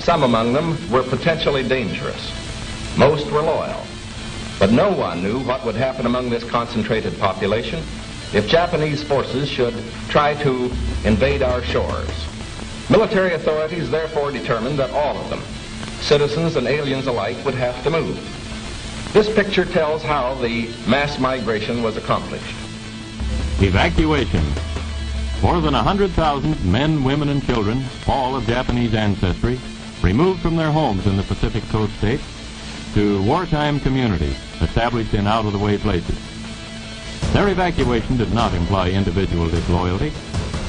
Some among them were potentially dangerous. Most were loyal. But no one knew what would happen among this concentrated population if Japanese forces should try to invade our shores. Military authorities therefore determined that all of them, citizens and aliens alike, would have to move. This picture tells how the mass migration was accomplished. Evacuation. More than 100,000 men, women, and children, all of Japanese ancestry, removed from their homes in the Pacific Coast states to wartime communities established in out-of-the-way places. Their evacuation did not imply individual disloyalty,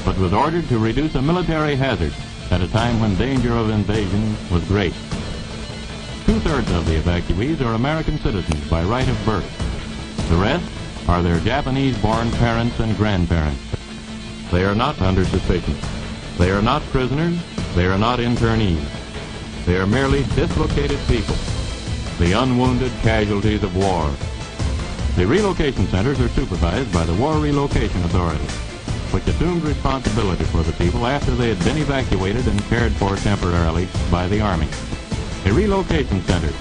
but was ordered to reduce a military hazard at a time when danger of invasion was great. Two-thirds of the evacuees are American citizens by right of birth. The rest are their Japanese-born parents and grandparents. They are not under suspicion. They are not prisoners. They are not internees. They are merely dislocated people, the unwounded casualties of war. The relocation centers are supervised by the War Relocation Authority, which assumed responsibility for the people after they had been evacuated and cared for temporarily by the Army. A relocation center,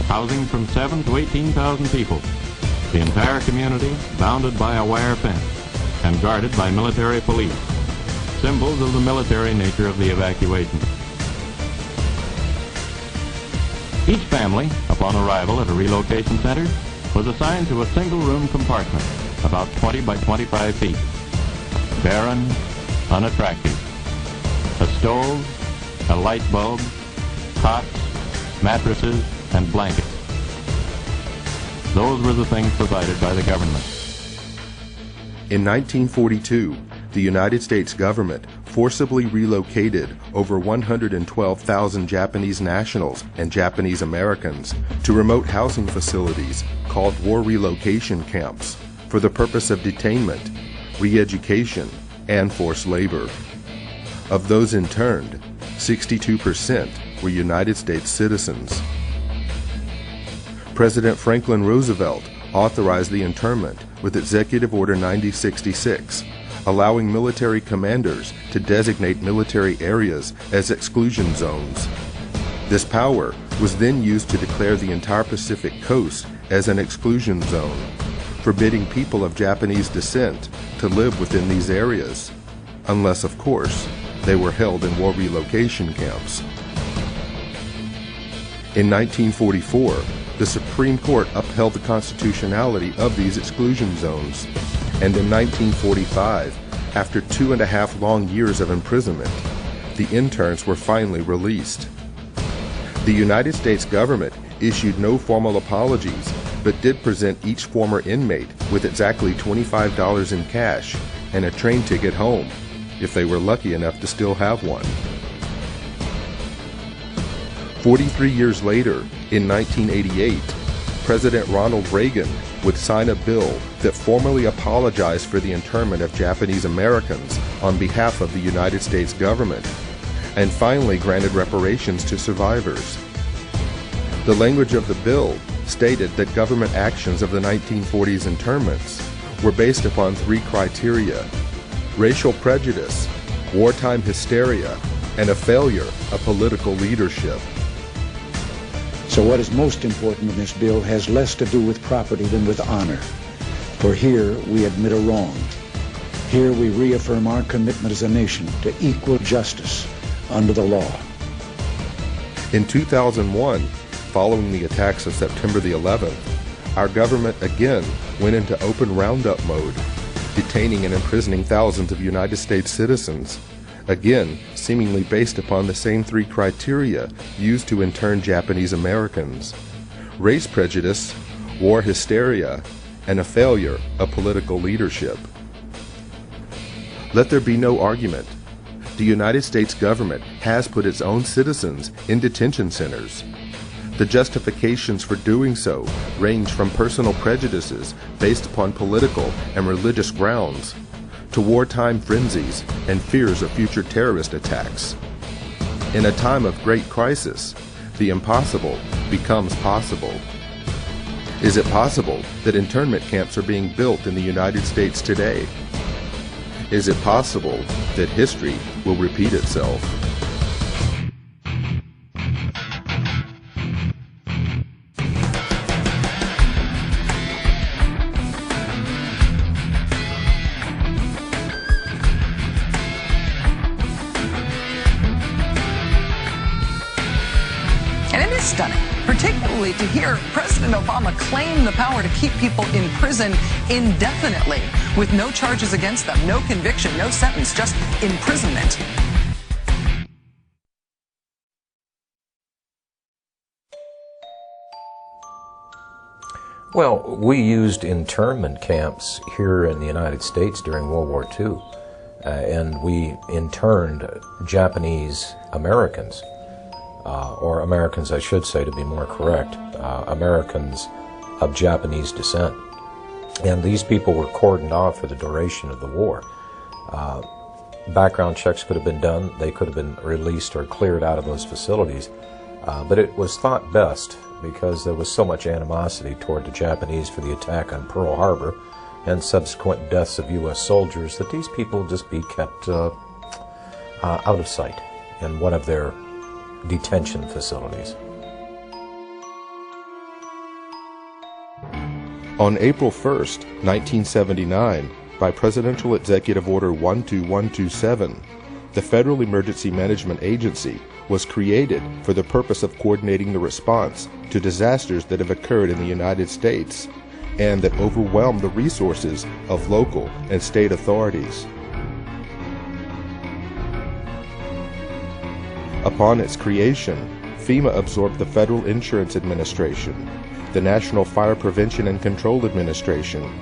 housing from 7,000 to 18,000 people, the entire community bounded by a wire fence and guarded by military police, symbols of the military nature of the evacuation. Each family, upon arrival at a relocation center, was assigned to a single-room compartment, about 20 by 25 feet. Barren, unattractive. A stove, a light bulb, cots, mattresses, and blankets. Those were the things provided by the government. In 1942, the United States government forcibly relocated over 112,000 Japanese nationals and Japanese Americans to remote housing facilities called war relocation camps for the purpose of detainment, re-education, and forced labor. Of those interned, 62% were United States citizens. President Franklin Roosevelt authorized the internment with Executive Order 9066, allowing military commanders to designate military areas as exclusion zones. This power was then used to declare the entire Pacific coast as an exclusion zone, forbidding people of Japanese descent to live within these areas, unless, of course, they were held in war relocation camps. In 1944, the Supreme Court upheld the constitutionality of these exclusion zones, and in 1945, after 2.5 long years of imprisonment, the interns were finally released. The United States government issued no formal apologies, but did present each former inmate with exactly $25 in cash and a train ticket home, if they were lucky enough to still have one. 43 years later, in 1988, President Ronald Reagan would sign a bill that formally apologized for the internment of Japanese Americans on behalf of the United States government, and finally granted reparations to survivors. The language of the bill stated that government actions of the 1940s internments were based upon 3 criteria: racial prejudice, wartime hysteria, and a failure of political leadership. So what is most important in this bill has less to do with property than with honor. For here we admit a wrong. Here we reaffirm our commitment as a nation to equal justice under the law. In 2001, following the attacks of September the 11th, our government again went into open roundup mode, detaining and imprisoning thousands of United States citizens, again seemingly based upon the same 3 criteria used to intern Japanese Americans: race prejudice, war hysteria, and a failure of political leadership. Let there be no argument. The United States government has put its own citizens in detention centers. The justifications for doing so range from personal prejudices based upon political and religious grounds to wartime frenzies and fears of future terrorist attacks. In a time of great crisis, the impossible becomes possible. Is it possible that internment camps are being built in the United States today? Is it possible that history will repeat itself? especially to hear President Obama claim the power to keep people in prison indefinitely with no charges against them, no conviction, no sentence, just imprisonment. Well, we used internment camps here in the United States during World War II, and we interned Japanese Americans, or Americans, I should say, to be more correct, Americans of Japanese descent. And these people were cordoned off for the duration of the war. Background checks could have been done. They could have been released or cleared out of those facilities. But it was thought best, because there was so much animosity toward the Japanese for the attack on Pearl Harbor and subsequent deaths of U.S. soldiers, that these people just be kept out of sight in one of their detention facilities. On April 1st, 1979, by Presidential Executive Order 12127, the Federal Emergency Management Agency was created for the purpose of coordinating the response to disasters that have occurred in the United States and that overwhelm the resources of local and state authorities. Upon its creation, FEMA absorbed the Federal Insurance Administration, the National Fire Prevention and Control Administration,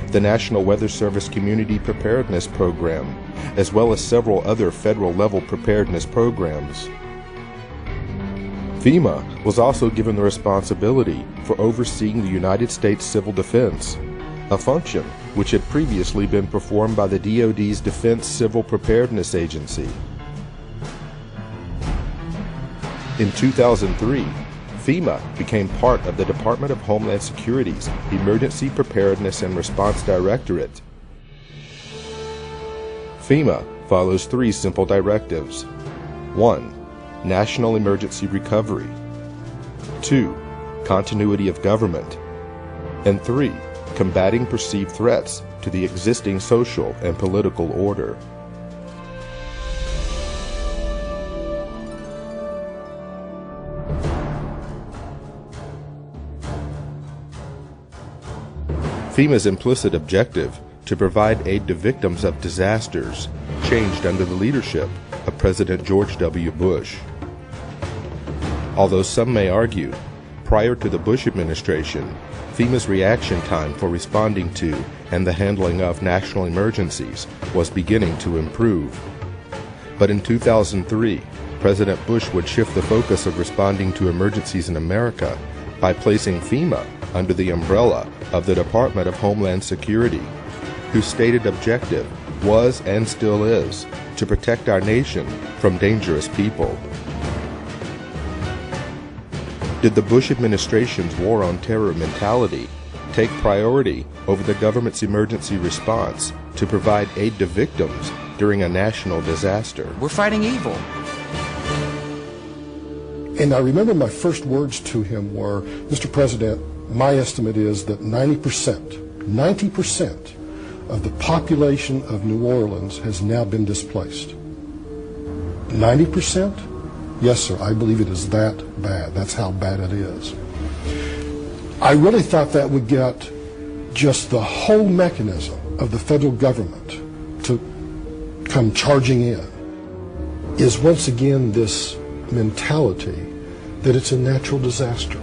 the National Weather Service Community Preparedness Program, as well as several other federal-level preparedness programs. FEMA was also given the responsibility for overseeing the United States Civil Defense, a function which had previously been performed by the DoD's Defense Civil Preparedness Agency. In 2003, FEMA became part of the Department of Homeland Security's Emergency Preparedness and Response Directorate. FEMA follows three simple directives. 1. National emergency recovery. 2. Continuity of government. And 3. Combating perceived threats to the existing social and political order. FEMA's implicit objective to provide aid to victims of disasters changed under the leadership of President George W. Bush. Although some may argue, prior to the Bush administration, FEMA's reaction time for responding to and the handling of national emergencies was beginning to improve. But in 2003, President Bush would shift the focus of responding to emergencies in America by placing FEMA under the umbrella of the Department of Homeland Security, whose stated objective was and still is to protect our nation from dangerous people. Did the Bush administration's war on terror mentality take priority over the government's emergency response to provide aid to victims during a national disaster? We're fighting evil. And I remember my first words to him were, Mr. President, my estimate is that 90% of the population of New Orleans has now been displaced. 90%? Yes, sir, I believe it is that bad. That's how bad it is. I really thought that would get just the whole mechanism of the federal government to come charging in, is once again this mentality that it's a natural disaster.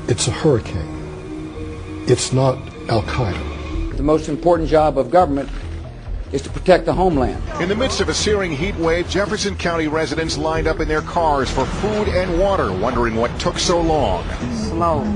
It's a hurricane. It's not Al-Qaeda. The most important job of government is to protect the homeland. In the midst of a searing heat wave, Jefferson County residents lined up in their cars for food and water, wondering what took so long. Slow.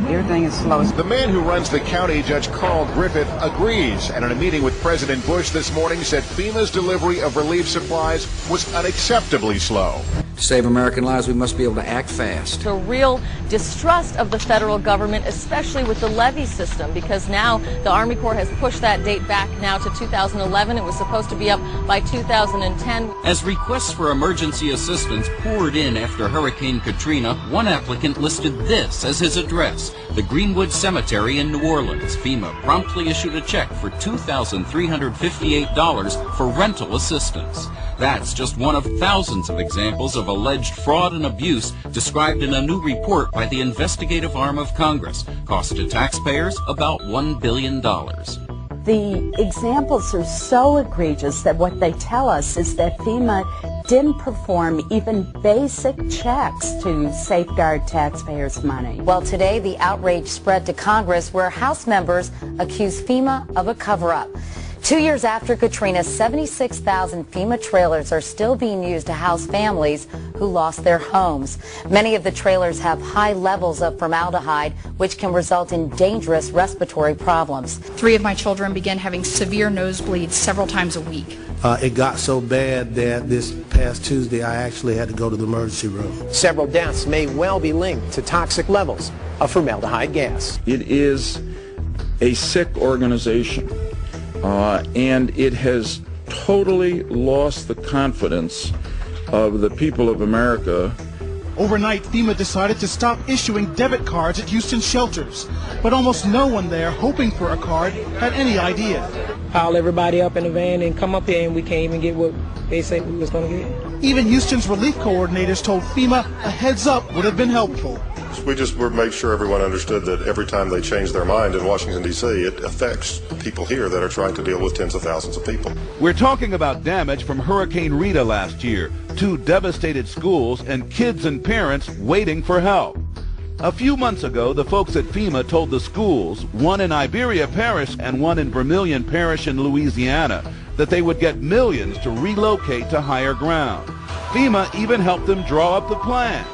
Everything is slow. The man who runs the county, Judge Carl Griffith, agrees, and in a meeting with President Bush this morning said FEMA's delivery of relief supplies was unacceptably slow. To save American lives, we must be able to act fast. A real distrust of the federal government, especially with the levee system, because now the Army Corps has pushed that date back now to 2011. It was supposed to be up by 2010. As requests for emergency assistance poured in after Hurricane Katrina, one applicant listed this as his address, the Greenwood Cemetery in New Orleans. FEMA promptly issued a check for $2,358 for rental assistance. That's just one of thousands of examples of alleged fraud and abuse described in a new report by the investigative arm of Congress. Cost to taxpayers about $1 billion. The examples are so egregious that what they tell us is that FEMA didn't perform even basic checks to safeguard taxpayers' money. Well, today the outrage spread to Congress where House members accuse FEMA of a cover-up. 2 years after Katrina, 76,000 FEMA trailers are still being used to house families who lost their homes. Many of the trailers have high levels of formaldehyde, which can result in dangerous respiratory problems. 3 of my children began having severe nosebleeds several times a week. It got so bad that this past Tuesday I actually had to go to the emergency room. Several deaths may well be linked to toxic levels of formaldehyde gas. It is a sick organization. And it has totally lost the confidence of the people of America. Overnight, FEMA decided to stop issuing debit cards at Houston shelters, but almost no one there hoping for a card had any idea. Pile everybody up in the van and come up here, and we can't even get what they said we was going to get. Even Houston's relief coordinators told FEMA a heads up would have been helpful. We just made sure everyone understood that every time they change their mind in Washington, D.C., it affects people here that are trying to deal with tens of thousands of people. We're talking about damage from Hurricane Rita last year, 2 devastated schools and kids and parents waiting for help. A few months ago, the folks at FEMA told the schools, one in Iberia Parish and one in Vermilion Parish in Louisiana, that they would get millions to relocate to higher ground. FEMA even helped them draw up the plans.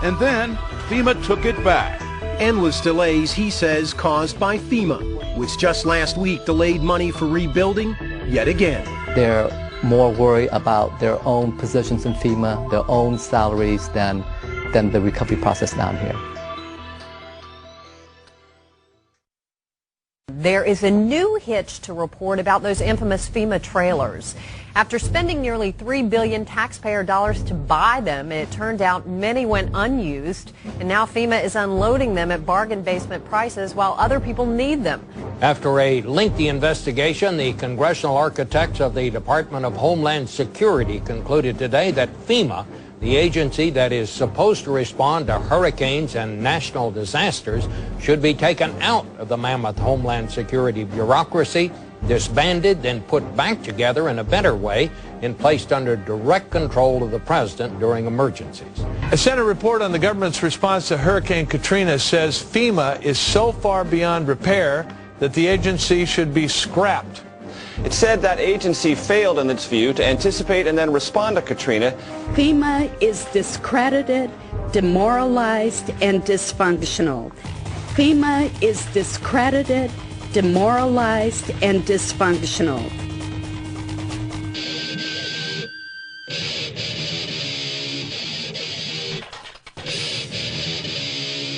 And then FEMA took it back. Endless delays, he says, caused by FEMA, which just last week delayed money for rebuilding yet again. They're more worried about their own positions in FEMA, their own salaries, than the recovery process down here. There is a new hitch to report about those infamous FEMA trailers. After spending nearly $3 billion taxpayer dollars to buy them, it turned out many went unused, and now FEMA is unloading them at bargain basement prices while other people need them. After a lengthy investigation, the congressional architects of the Department of Homeland Security concluded today that FEMA, the agency that is supposed to respond to hurricanes and national disasters, should be taken out of the mammoth Homeland Security bureaucracy, disbanded, then put back together in a better way and placed under direct control of the president during emergencies. A Senate report on the government's response to Hurricane Katrina says FEMA is so far beyond repair that the agency should be scrapped. It said that agency failed, in its view, to anticipate and then respond to Katrina. FEMA is discredited, demoralized, and dysfunctional. FEMA is discredited, demoralized, and dysfunctional.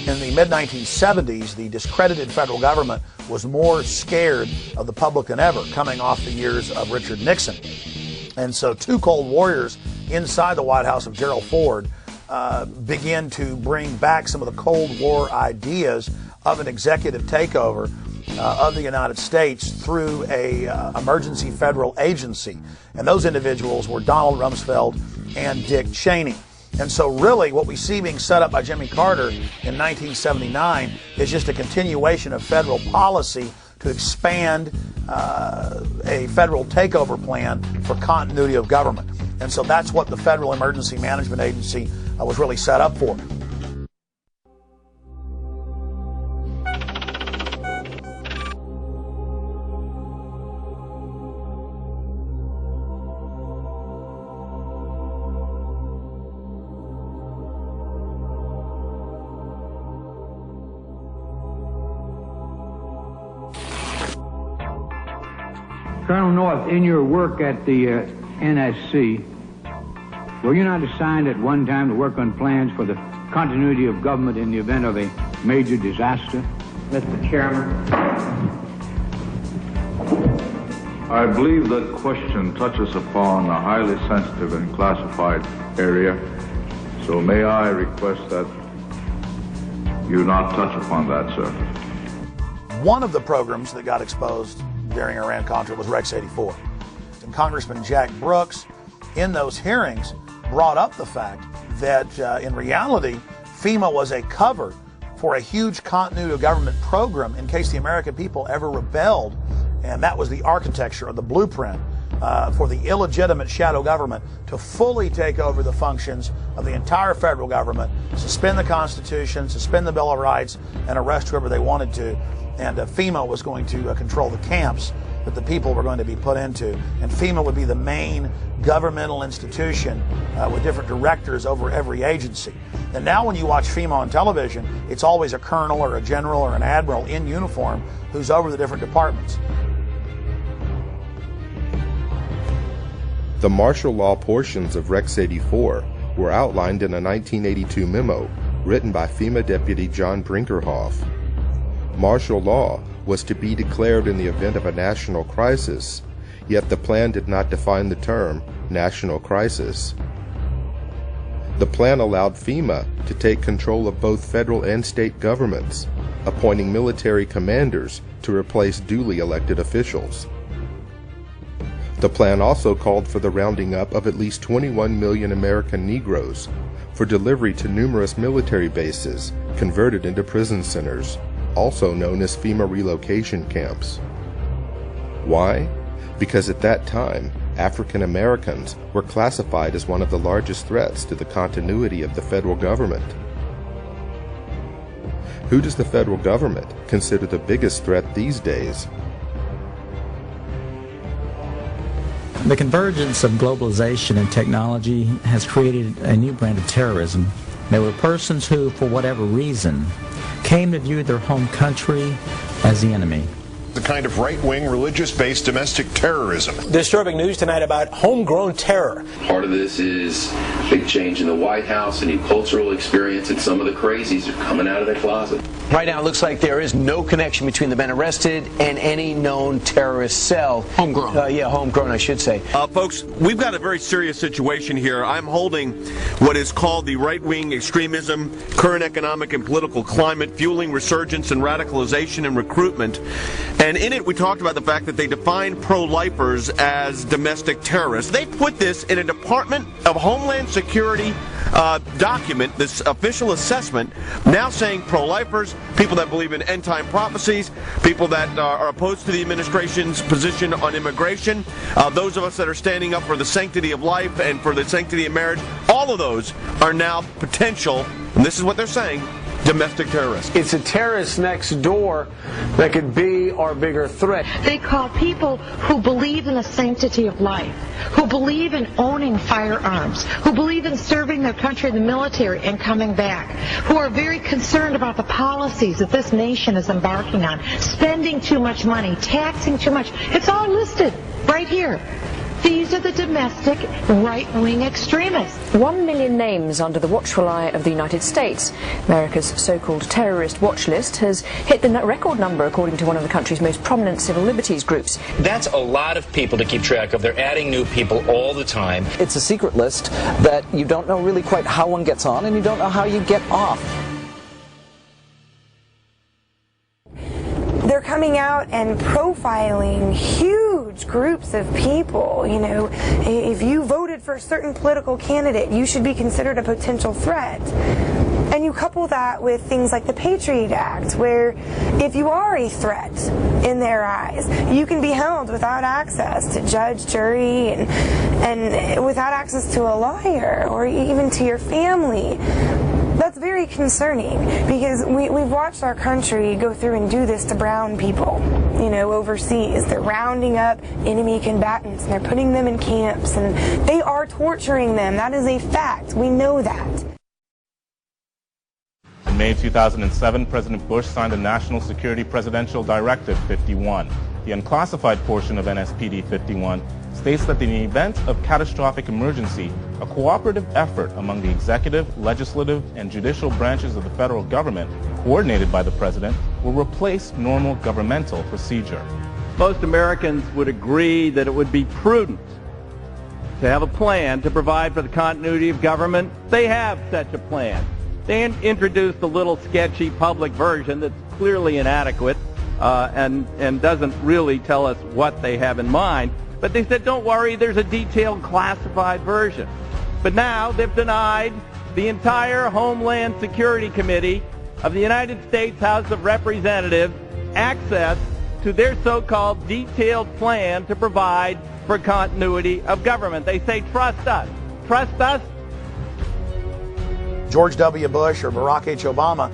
In the mid-1970s, the discredited federal government was more scared of the public than ever, coming off the years of Richard Nixon. And so 2 Cold Warriors inside the White House of Gerald Ford began to bring back some of the Cold War ideas of an executive takeover of the United States through a emergency federal agency. And those individuals were Donald Rumsfeld and Dick Cheney. And so really what we see being set up by Jimmy Carter in 1979 is just a continuation of federal policy to expand a federal takeover plan for continuity of government. And so that's what the Federal Emergency Management Agency was really set up for. Colonel North, in your work at the NSC, were you not assigned at one time to work on plans for the continuity of government in the event of a major disaster? Mr. Chairman. I believe that question touches upon a highly sensitive and classified area, so may I request that you not touch upon that, sir. One of the programs that got exposed during Iran-Contra was Rex 84. And Congressman Jack Brooks, in those hearings, brought up the fact that in reality, FEMA was a cover for a huge continuity of government program in case the American people ever rebelled. And that was the architecture or the blueprint for the illegitimate shadow government to fully take over the functions of the entire federal government, suspend the Constitution, suspend the Bill of Rights, and arrest whoever they wanted to. And FEMA was going to control the camps that the people were going to be put into. And FEMA would be the main governmental institution with different directors over every agency. And now when you watch FEMA on television, it's always a colonel or a general or an admiral in uniform who's over the different departments. The martial law portions of Rex 84 were outlined in a 1982 memo written by FEMA Deputy John Brinkerhoff. Martial law was to be declared in the event of a national crisis, yet the plan did not define the term national crisis. The plan allowed FEMA to take control of both federal and state governments, appointing military commanders to replace duly elected officials. The plan also called for the rounding up of at least 21 million American Negroes for delivery to numerous military bases converted into prison centers, also known as FEMA relocation camps. Why? Because at that time, African Americans were classified as one of the largest threats to the continuity of the federal government. Who does the federal government consider the biggest threat these days? The convergence of globalization and technology has created a new brand of terrorism. There were persons who, for whatever reason, came to view their home country as the enemy. The kind of right-wing, religious-based domestic terrorism. Disturbing news tonight about homegrown terror. Part of this is big change in the White House, a new cultural experience, and some of the crazies are coming out of their closet. Right now, it looks like there is no connection between the men arrested and any known terrorist cell. Homegrown. Yeah, homegrown, I should say. Folks, we've got a very serious situation here. I'm holding what is called the right-wing extremism, current economic and political climate, fueling resurgence and radicalization and recruitment. And in it, we talked about the fact that they define pro-lifers as domestic terrorists. They put this in a Department of Homeland Security document, this official assessment, now saying pro-lifers, people that believe in end-time prophecies, people that are opposed to the administration's position on immigration, those of us that are standing up for the sanctity of life and for the sanctity of marriage, all of those are now potential, and this is what they're saying, domestic terrorists. It's a terrorist next door that could be our bigger threat. They call people who believe in the sanctity of life, who believe in owning firearms, who believe in serving their country in the military and coming back, who are very concerned about the policies that this nation is embarking on, spending too much money, taxing too much. It's all listed right here. These are the domestic right-wing extremists. 1 million names under the watchful eye of the United States. America's so-called terrorist watch list has hit the record number according to one of the country's most prominent civil liberties groups. That's a lot of people to keep track of. They're adding new people all the time. It's a secret list that you don't know really quite how one gets on and you don't know how you get off. They're coming out and profiling huge groups of people. You know, if you voted for a certain political candidate, you should be considered a potential threat. And you couple that with things like the Patriot Act, where if you are a threat in their eyes, you can be held without access to judge, jury, and without access to a lawyer or even to your family. That's very concerning because we've watched our country go through and do this to brown people, you know, overseas. They're rounding up enemy combatants and they're putting them in camps and they are torturing them. That is a fact. We know that. In May 2007, President Bush signed the National Security Presidential Directive 51. The unclassified portion of NSPD 51 states that in the event of catastrophic emergency, a cooperative effort among the executive, legislative, and judicial branches of the federal government, coordinated by the President, will replace normal governmental procedure. Most Americans would agree that it would be prudent to have a plan to provide for the continuity of government. They have such a plan. They introduced a little sketchy public version that's clearly inadequate and doesn't really tell us what they have in mind. But they said, don't worry, there's a detailed classified version. But now they've denied the entire Homeland Security Committee of the United States House of Representatives access to their so-called detailed plan to provide for continuity of government. They say, trust us. Trust us? George W. Bush or Barack H. Obama,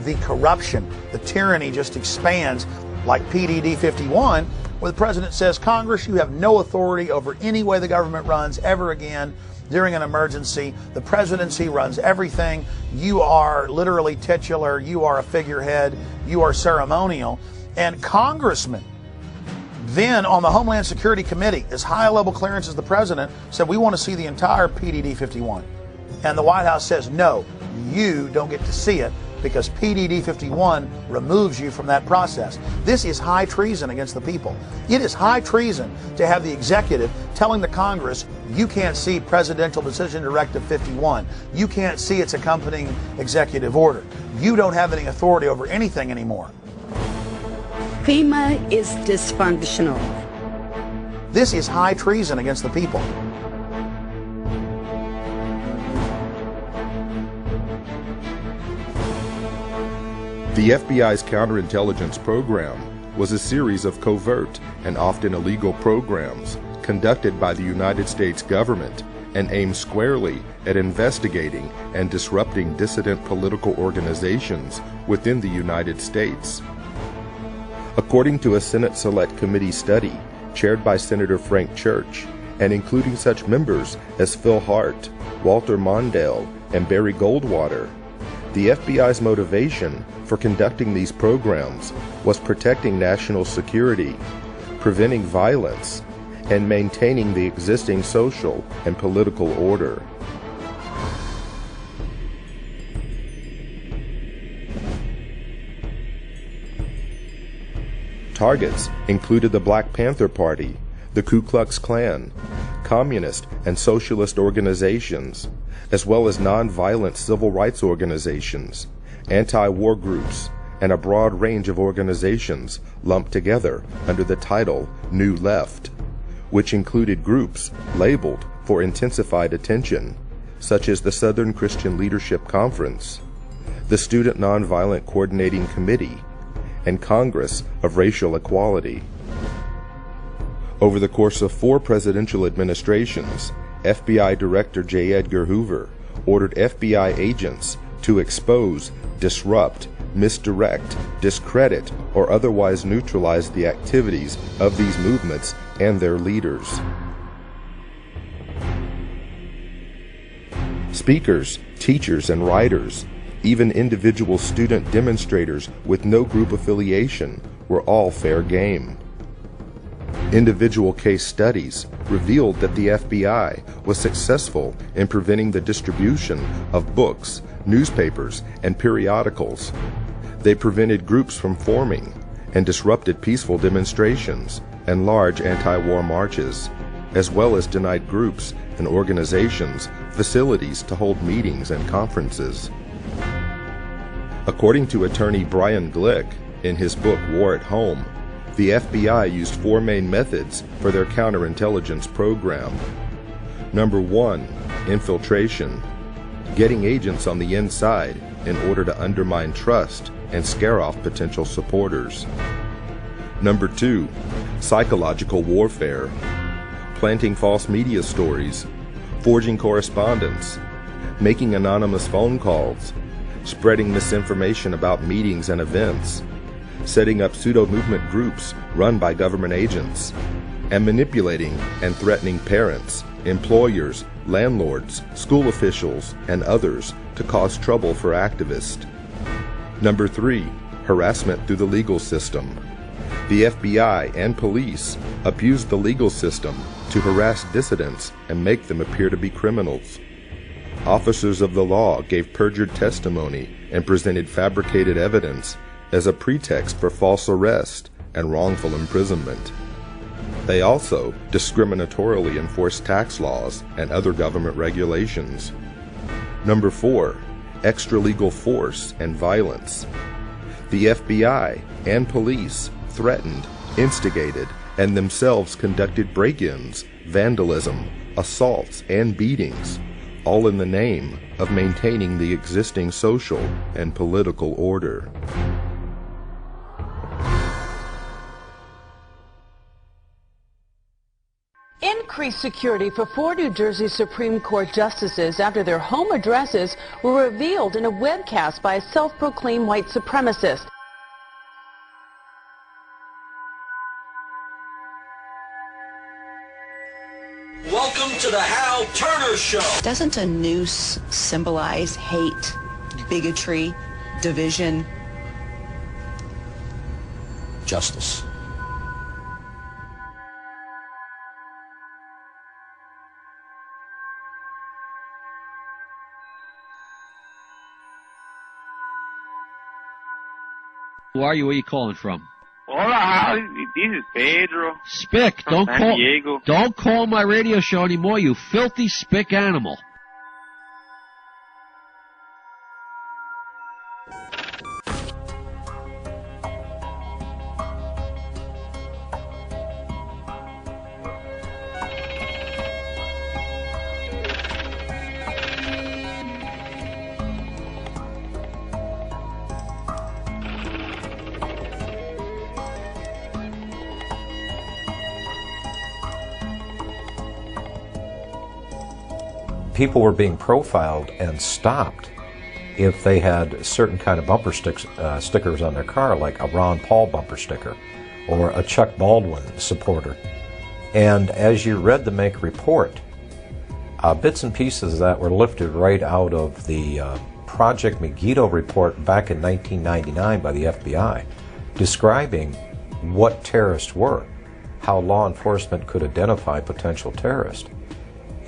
the corruption, the tyranny just expands like PDD 51, where the president says, Congress, you have no authority over any way the government runs ever again during an emergency. The presidency runs everything. You are literally titular. You are a figurehead. You are ceremonial. And congressmen then on the Homeland Security Committee, as high a level clearance as the president, said, we want to see the entire PDD 51. And the White House says, no, you don't get to see it because PDD 51 removes you from that process. This is high treason against the people. It is high treason to have the executive telling the Congress, you can't see Presidential Decision Directive 51. You can't see its accompanying executive order. You don't have any authority over anything anymore. FEMA is dysfunctional. This is high treason against the people. The FBI's counterintelligence program was a series of covert and often illegal programs conducted by the United States government and aimed squarely at investigating and disrupting dissident political organizations within the United States. According to a Senate Select Committee study chaired by Senator Frank Church, and including such members as Phil Hart, Walter Mondale, and Barry Goldwater, the FBI's motivation for conducting these programs was protecting national security, preventing violence, and maintaining the existing social and political order. Targets included the Black Panther Party, the Ku Klux Klan, communist and socialist organizations, as well as non-violent civil rights organizations, anti-war groups, and a broad range of organizations lumped together under the title New Left, which included groups labeled for intensified attention, such as the Southern Christian Leadership Conference, the Student Nonviolent Coordinating Committee, and Congress of Racial Equality. Over the course of 4 presidential administrations, FBI Director J. Edgar Hoover ordered FBI agents to expose, disrupt, misdirect, discredit, or otherwise neutralize the activities of these movements and their leaders. Speakers, teachers, and writers, even individual student demonstrators with no group affiliation, were all fair game. Individual case studies revealed that the FBI was successful in preventing the distribution of books, newspapers, and periodicals. They prevented groups from forming and disrupted peaceful demonstrations and large anti-war marches, as well as denied groups and organizations facilities to hold meetings and conferences. According to attorney Brian Glick in his book War at Home, the FBI used 4 main methods for their counterintelligence program. Number 1, infiltration, getting agents on the inside in order to undermine trust and scare off potential supporters. Number 2, psychological warfare, planting false media stories, forging correspondence, making anonymous phone calls, spreading misinformation about meetings and events, setting up pseudo-movement groups run by government agents, and manipulating and threatening parents, employers, landlords, school officials, and others to cause trouble for activists. Number 3, harassment through the legal system. The FBI and police abused the legal system to harass dissidents and make them appear to be criminals. Officers of the law gave perjured testimony and presented fabricated evidence as a pretext for false arrest and wrongful imprisonment. They also discriminatorily enforced tax laws and other government regulations. Number 4, extralegal force and violence. The FBI and police threatened, instigated, and themselves conducted break-ins, vandalism, assaults, and beatings, all in the name of maintaining the existing social and political order. Increased security for 4 New Jersey Supreme Court justices after their home addresses were revealed in a webcast by a self-proclaimed white supremacist. Welcome to the Hal Turner Show. Doesn't a noose symbolize hate, bigotry, division? Justice. Who are you? Where are you calling from? Hola, Hal. This is Pedro. Spick, From San Diego. don't call my radio show anymore, you filthy spick animal. People were being profiled and stopped if they had certain kind of bumper stickers on their car, like a Ron Paul bumper sticker or a Chuck Baldwin supporter. And as you read the Make report, bits and pieces that were lifted right out of the Project Megiddo report back in 1999 by the FBI, describing what terrorists were, how law enforcement could identify potential terrorists.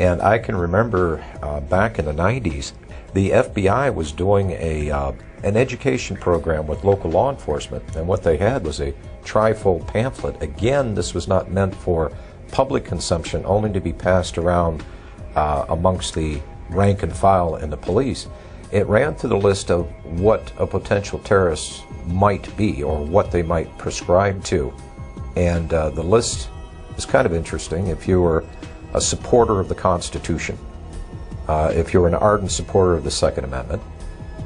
And I can remember back in the 90s, the FBI was doing an education program with local law enforcement, and what they had was a trifold pamphlet. Again, this was not meant for public consumption, only to be passed around amongst the rank and file and the police. It ran through the list of what a potential terrorist might be or what they might prescribe to. And the list is kind of interesting. If you were a supporter of the Constitution, if you were an ardent supporter of the Second Amendment,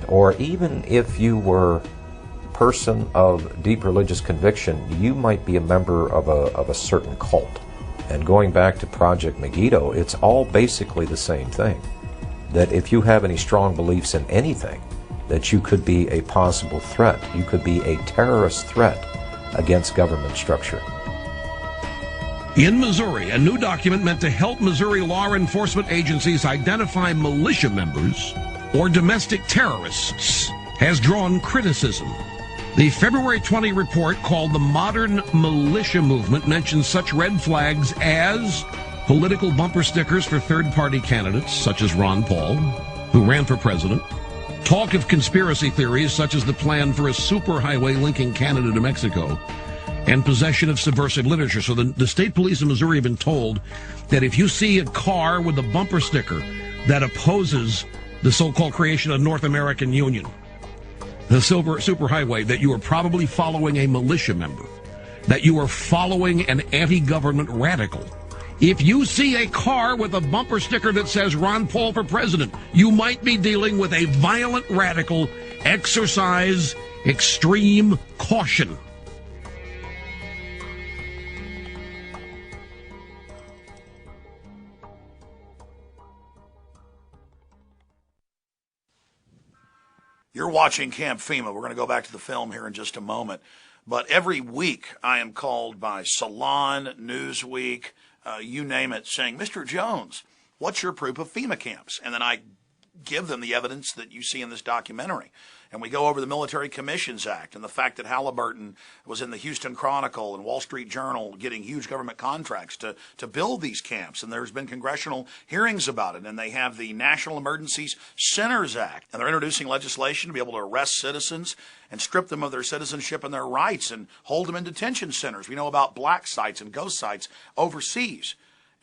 or even if you were a person of deep religious conviction, you might be a member of a certain cult. And going back to Project Megiddo, it's all basically the same thing. That if you have any strong beliefs in anything, that you could be a possible threat. You could be a terrorist threat against government structure. In Missouri, a new document meant to help Missouri law enforcement agencies identify militia members or domestic terrorists has drawn criticism. The February 20 report, called the Modern Militia Movement, mentions such red flags as political bumper stickers for third-party candidates, such as Ron Paul, who ran for president, talk of conspiracy theories such as the plan for a superhighway linking Canada to Mexico, and possession of subversive literature. So the state police in Missouri have been told that if you see a car with a bumper sticker that opposes the so-called creation of North American Union, the superhighway, that you are probably following a militia member, that you are following an anti-government radical. If you see a car with a bumper sticker that says Ron Paul for president, you might be dealing with a violent radical. Exercise extreme caution. You're watching Camp Fema. We're going to go back to the film here in just a moment. But every week I am called by Salon, Newsweek, you name it, saying, Mr. Jones, what's your proof of FEMA camps? And then I give them the evidence that you see in this documentary. And we go over the Military Commissions Act and the fact that Halliburton was in the Houston Chronicle and Wall Street Journal getting huge government contracts to build these camps. And there's been congressional hearings about it. And they have the National Emergencies Centers Act. And they're introducing legislation to be able to arrest citizens and strip them of their citizenship and their rights and hold them in detention centers. We know about black sites and ghost sites overseas.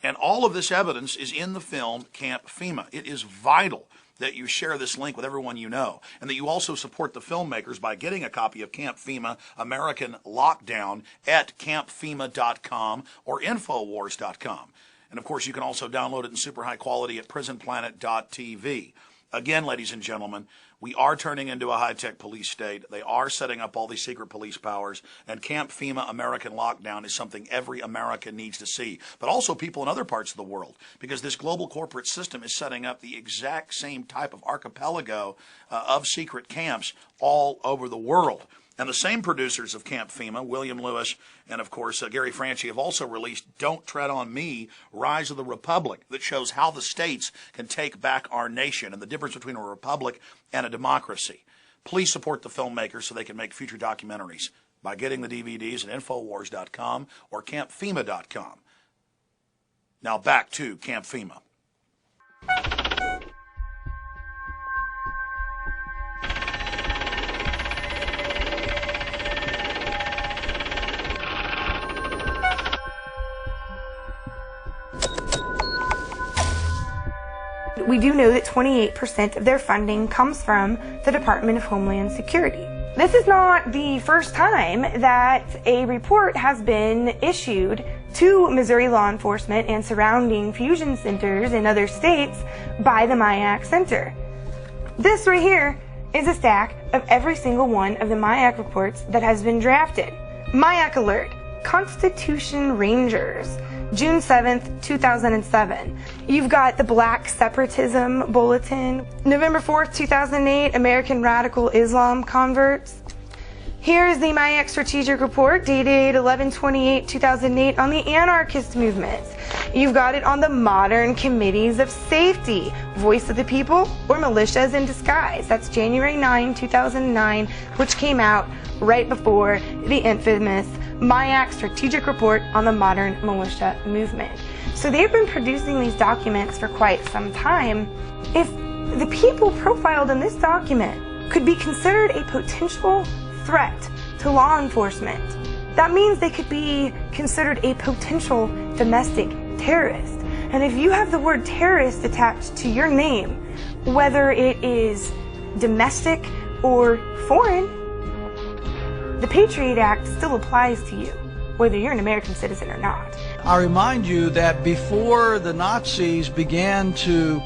And all of this evidence is in the film Camp Fema. It is vital that you share this link with everyone you know, and that you also support the filmmakers by getting a copy of Camp Fema American Lockdown at campfema.com or infowars.com. And of course, you can also download it in super high quality at prisonplanet.tv. Again, ladies and gentlemen, we are turning into a high-tech police state. They are setting up all these secret police powers, and Camp Fema American Lockdown is something every American needs to see, but also people in other parts of the world, because this global corporate system is setting up the exact same type of archipelago of secret camps all over the world. And the same producers of Camp Fema, William Lewis and, of course, Gary Franchi, have also released Don't Tread on Me, Rise of the Republic, that shows how the states can take back our nation and the difference between a republic and a democracy. Please support the filmmakers so they can make future documentaries by getting the DVDs at Infowars.com or CampFema.com. Now back to Camp Fema. We do know that 28% of their funding comes from the Department of Homeland Security. This is not the first time that a report has been issued to Missouri law enforcement and surrounding fusion centers in other states by the MIAC Center. This right here is a stack of every single one of the MIAC reports that has been drafted. MIAC Alert, Constitution Rangers, June 7th, 2007. You've got the Black Separatism Bulletin, November 4th, 2008, American Radical Islam Converts. Here's the MIAC Strategic Report dated 11/28/2008 on the anarchist movements. You've got it on the Modern Committees of Safety, Voice of the People, or Militias in Disguise. That's January 9, 2009, which came out right before the infamous MIAC Strategic Report on the Modern Militia Movement. So they've been producing these documents for quite some time. If the people profiled in this document could be considered a potential threat to law enforcement, that means they could be considered a potential domestic terrorist. And if you have the word terrorist attached to your name, whether it is domestic or foreign, the Patriot Act still applies to you, whether you're an American citizen or not. I remind you that before the Nazis began to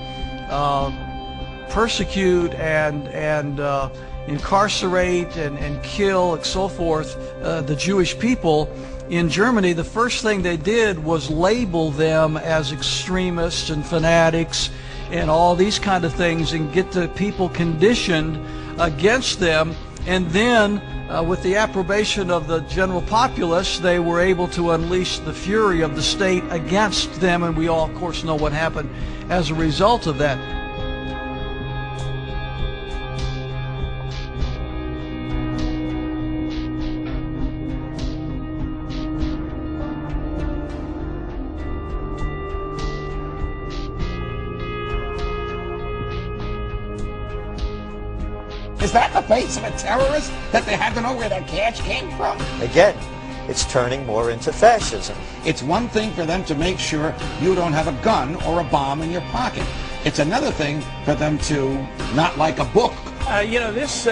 persecute and incarcerate and kill and so forth the Jewish people in Germany, the first thing they did was label them as extremists and fanatics and all these kind of things and get the people conditioned against them. And then with the approbation of the general populace, they were able to unleash the fury of the state against them, and we all, of course, know what happened as a result of that. Is that the face of a terrorist that they had to know where that cash came from? Again, it's turning more into fascism. It's one thing for them to make sure you don't have a gun or a bomb in your pocket. It's another thing for them to not like a book. This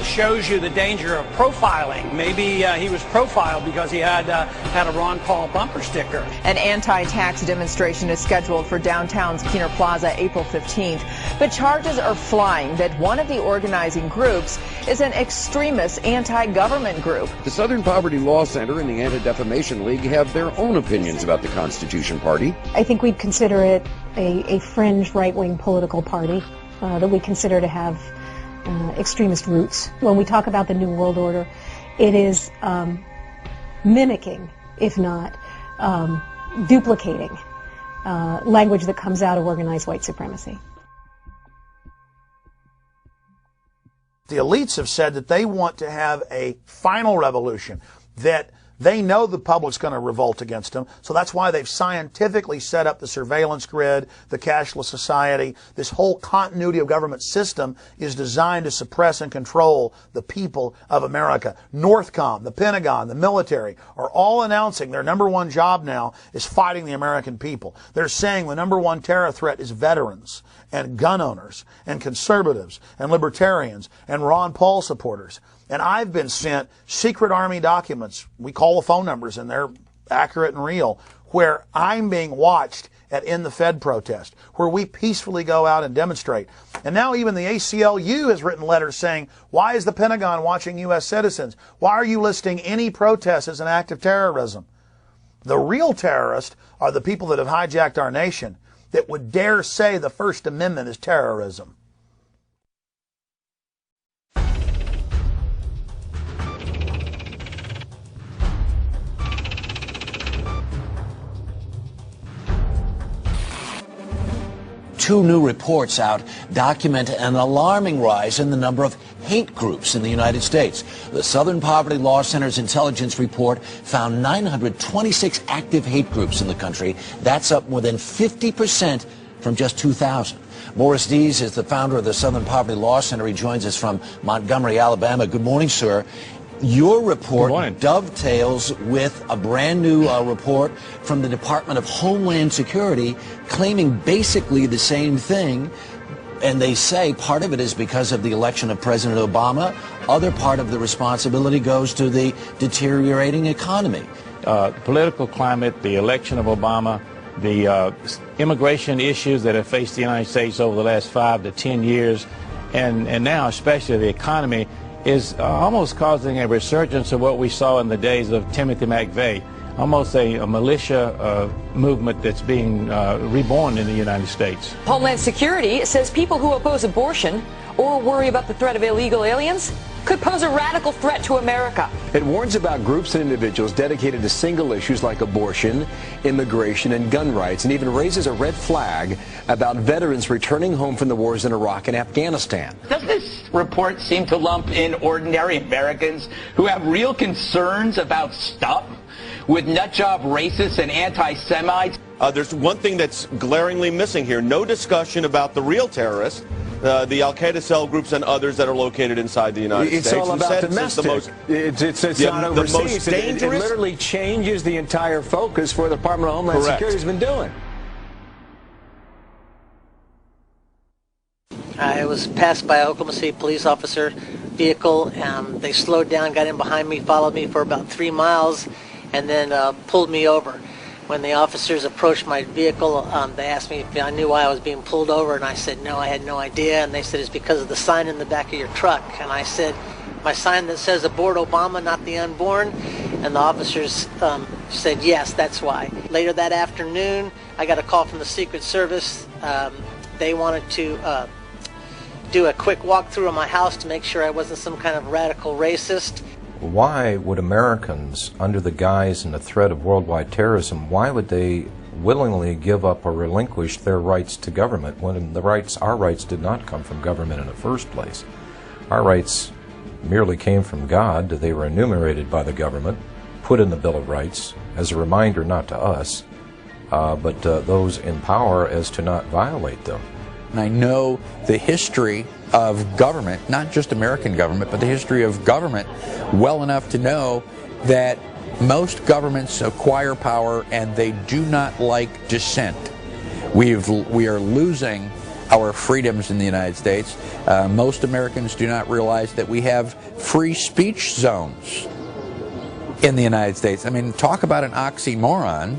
shows you the danger of profiling. Maybe he was profiled because he had a Ron Paul bumper sticker. An anti-tax demonstration is scheduled for downtown's Keener Plaza April 15th, but charges are flying that one of the organizing groups is an extremist anti-government group. The Southern Poverty Law Center and the Anti-Defamation League have their own opinions about the Constitution Party. I think we'd consider it a fringe right-wing political party that we consider to have extremist roots. When we talk about the New World Order, it is mimicking, if not duplicating, language that comes out of organized white supremacy. The elites have said that they want to have a final revolution, that they know the public's going to revolt against them, so that's why they've scientifically set up the surveillance grid, the cashless society. This whole continuity of government system is designed to suppress and control the people of America. Northcom, the Pentagon, the military are all announcing their number one job now is fighting the American people. They're saying the number one terror threat is veterans and gun owners and conservatives and libertarians and Ron Paul supporters. And I've been sent secret Army documents. We call the phone numbers, and they're accurate and real, where I'm being watched at In the Fed protest, where we peacefully go out and demonstrate. And now even the ACLU has written letters saying, why is the Pentagon watching U.S. citizens? Why are you listing any protest as an act of terrorism? The real terrorists are the people that have hijacked our nation that would dare say the First Amendment is terrorism. Two new reports out document an alarming rise in the number of hate groups in the United States. The Southern Poverty Law Center's intelligence report found 926 active hate groups in the country. That's up more than 50% from just 2000. Morris Dees is the founder of the Southern Poverty Law Center. He joins us from Montgomery, Alabama. Good morning, sir. Your report dovetails with a brand new report from the Department of Homeland Security claiming basically the same thing. And they say part of it is because of the election of President Obama. Other part of the responsibility goes to the deteriorating economy. The political climate, the election of Obama, the immigration issues that have faced the United States over the last 5 to 10 years, and now especially the economy, is almost causing a resurgence of what we saw in the days of Timothy McVeigh, almost a militia movement that's being reborn in the United States. Homeland Security says people who oppose abortion or worry about the threat of illegal aliens could pose a radical threat to America. It warns about groups and individuals dedicated to single issues like abortion, immigration, and gun rights, and even raises a red flag about veterans returning home from the wars in Iraq and Afghanistan. Does this report seem to lump in ordinary Americans who have real concerns about stuff with nutjob racists and anti-Semites? There's one thing that's glaringly missing here. No discussion about the real terrorists, the Al-Qaeda cell groups and others that are located inside the United States. It's all about domestic. It's not overseas. The most dangerous. It literally changes the entire focus for the Department of Homeland Security has been doing. I was passed by an Oklahoma City police officer vehicle. They slowed down, got in behind me, followed me for about 3 miles, and then pulled me over. When the officers approached my vehicle, they asked me if I knew why I was being pulled over, and I said no, I had no idea. And they said it's because of the sign in the back of your truck. And I said, my sign that says aboard Obama, not the unborn. And the officers said yes, that's why. Later that afternoon, I got a call from the Secret Service. They wanted to do a quick walkthrough of my house to make sure I wasn't some kind of radical racist. Why would Americans, under the guise and the threat of worldwide terrorism, why would they willingly give up or relinquish their rights to government when our rights did not come from government in the first place? Our rights merely came from God. They were enumerated by the government, put in the Bill of Rights as a reminder not to us, but those in power as to not violate them. And I know the history of government, not just American government, but the history of government well enough to know that most governments acquire power and they do not like dissent. We are losing our freedoms in the United States. Most Americans do not realize that we have free speech zones in the United States. I mean, talk about an oxymoron.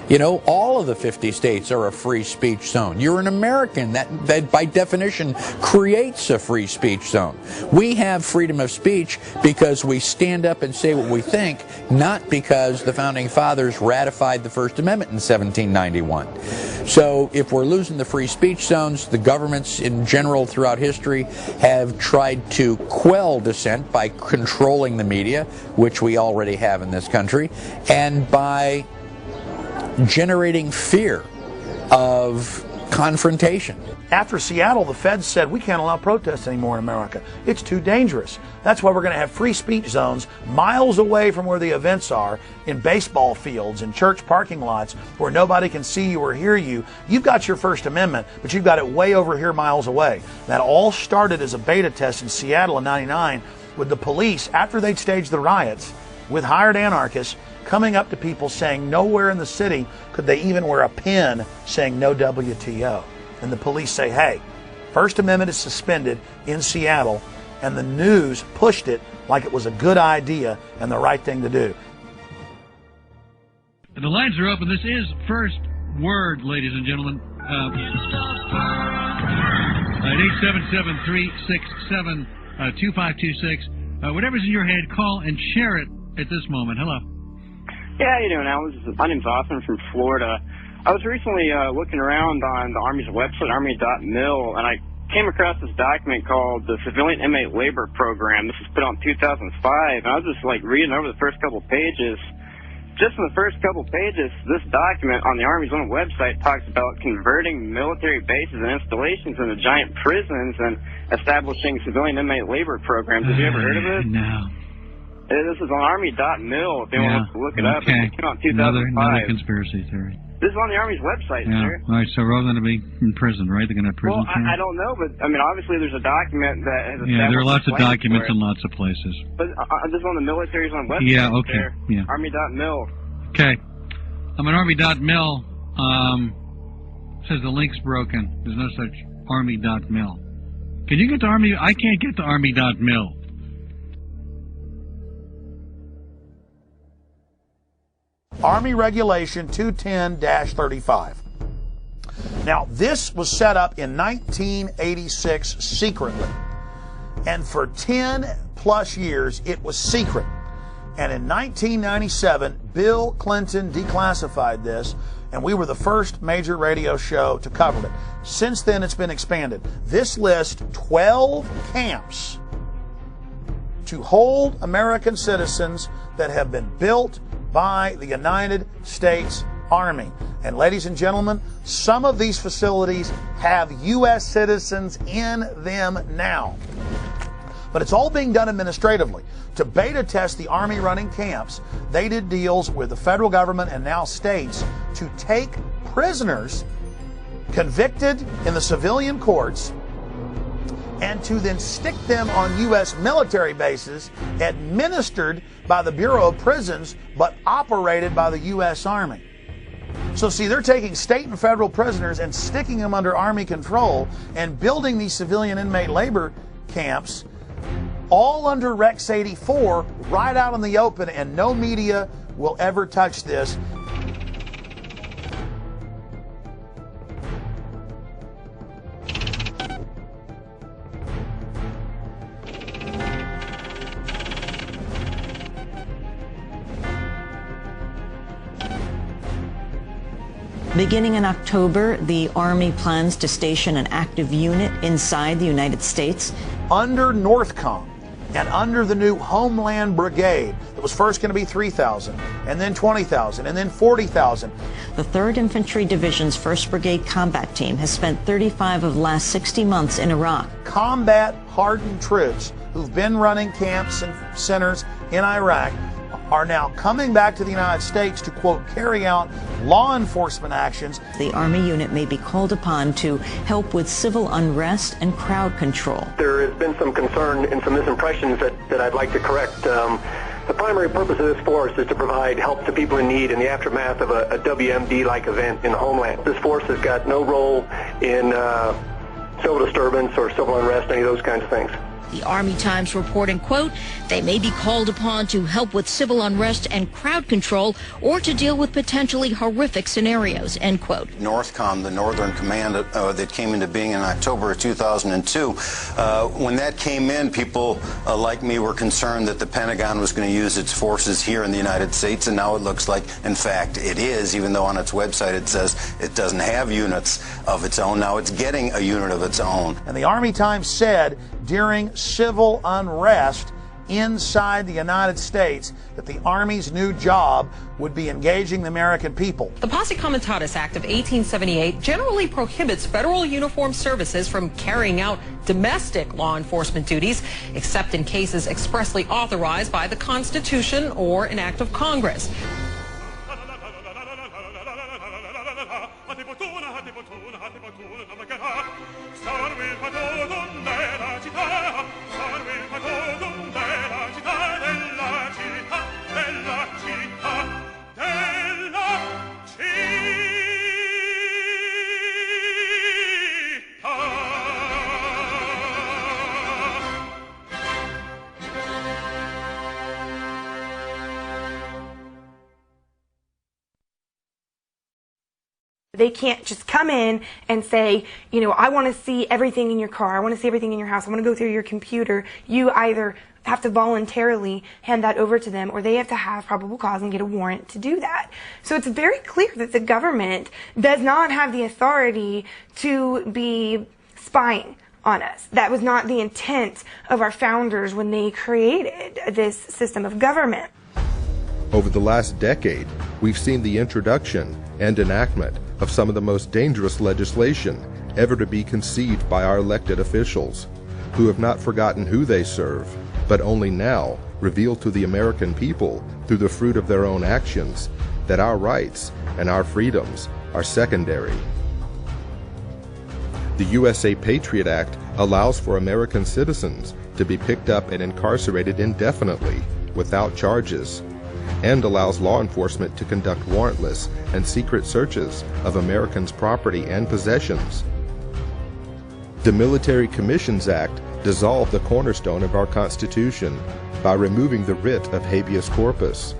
You know, all of the 50 states are a free speech zone. You're an American. That by definition creates a free speech zone. We have freedom of speech because we stand up and say what we think, not because the Founding Fathers ratified the First Amendment in 1791. So if we're losing the free speech zones, the governments in general throughout history have tried to quell dissent by controlling the media, which we already have in this country, and by generating fear of confrontation. After Seattle, the feds said we can't allow protests anymore in America. It's too dangerous. That's why we're going to have free speech zones miles away from where the events are, in baseball fields, in church parking lots, where nobody can see you or hear you. You've got your First Amendment, but you've got it way over here miles away. That all started as a beta test in Seattle in '99 with the police, after they'd staged the riots, with hired anarchists, coming up to people saying nowhere in the city could they even wear a pin saying no WTO. And the police say, hey, First Amendment is suspended in Seattle, and the news pushed it like it was a good idea and the right thing to do. The lines are open. This is First Word, ladies and gentlemen. At 877-367-2526. Whatever's in your head, call and share it at this moment. Hello. Yeah, how you doing, Al? My name's Austin from Florida. I was recently looking around on the Army's website, Army.mil, and I came across this document called the Civilian Inmate Labor Program. This was put out in 2005, and I was just like reading over the first couple pages. Just in the first couple pages, this document on the Army's own website talks about converting military bases and installations into giant prisons and establishing civilian inmate labor programs. Have you ever heard of it? No. This is on Army.mil if anyone wants to look it up. Okay. It came out in 2005. Another conspiracy theory. This is on the Army's website, sir. All right, so we're all going to be in prison, right? They're going to have prison camps? I don't know, but, I mean, obviously there's a document that has Yeah, there are lots of documents in lots of places. But this is on the military's own website. Yeah, okay. Yeah. Army.mil. Okay. I'm at Army.mil. Says the link's broken. There's no such Army.mil. Can you get to Army? I can't get to Army.mil. Army Regulation 210-35. Now, this was set up in 1986 secretly. And for 10 plus years, it was secret. And in 1997, Bill Clinton declassified this, and we were the first major radio show to cover it. Since then, it's been expanded. This lists 12 camps to hold American citizens that have been built by the United States Army. And ladies and gentlemen, some of these facilities have U.S. citizens in them now. But it's all being done administratively. To beta test the Army running camps, they did deals with the federal government and now states to take prisoners convicted in the civilian courts and to then stick them on U.S. military bases administered by the Bureau of Prisons but operated by the U.S. Army. So see, they're taking state and federal prisoners and sticking them under Army control and building these civilian inmate labor camps all under Rex 84 right out in the open, and no media will ever touch this. Beginning in October, the Army plans to station an active unit inside the United States. Under NORTHCOM and under the new Homeland Brigade, it was first going to be 3,000, and then 20,000, and then 40,000. The 3rd Infantry Division's 1st Brigade Combat Team has spent 35 of the last 60 months in Iraq. Combat-hardened troops who've been running camps and centers in Iraq are now coming back to the United States to, quote, carry out law enforcement actions. The Army unit may be called upon to help with civil unrest and crowd control. There has been some concern and some misimpressions that I'd like to correct. The primary purpose of this force is to provide help to people in need in the aftermath of a WMD-like event in the homeland. This force has got no role in civil disturbance or civil unrest, any of those kinds of things. The Army Times reporting, quote, they may be called upon to help with civil unrest and crowd control or to deal with potentially horrific scenarios, end quote. NORTHCOM, the Northern Command that came into being in October of 2002, when that came in, people like me were concerned that the Pentagon was going to use its forces here in the United States, and now it looks like, in fact, it is, even though on its website it says it doesn't have units of its own. Now it's getting a unit of its own. And the Army Times said during civil unrest inside the United States that the Army's new job would be engaging the American people. The Posse Comitatus Act of 1878 generally prohibits federal uniformed services from carrying out domestic law enforcement duties, except in cases expressly authorized by the Constitution or an act of Congress. They can't just come in and say, you know, I want to see everything in your car, I want to see everything in your house, I want to go through your computer. You either have to voluntarily hand that over to them, or they have to have probable cause and get a warrant to do that. So it's very clear that the government does not have the authority to be spying on us. That was not the intent of our founders when they created this system of government. Over the last decade, we've seen the introduction and enactment of some of the most dangerous legislation ever to be conceived by our elected officials, who have not forgotten who they serve, but only now reveal to the American people, through the fruit of their own actions, that our rights and our freedoms are secondary. The USA Patriot Act allows for American citizens to be picked up and incarcerated indefinitely without charges, and allows law enforcement to conduct warrantless and secret searches of Americans' property and possessions. The Military Commissions Act dissolved the cornerstone of our Constitution by removing the writ of habeas corpus,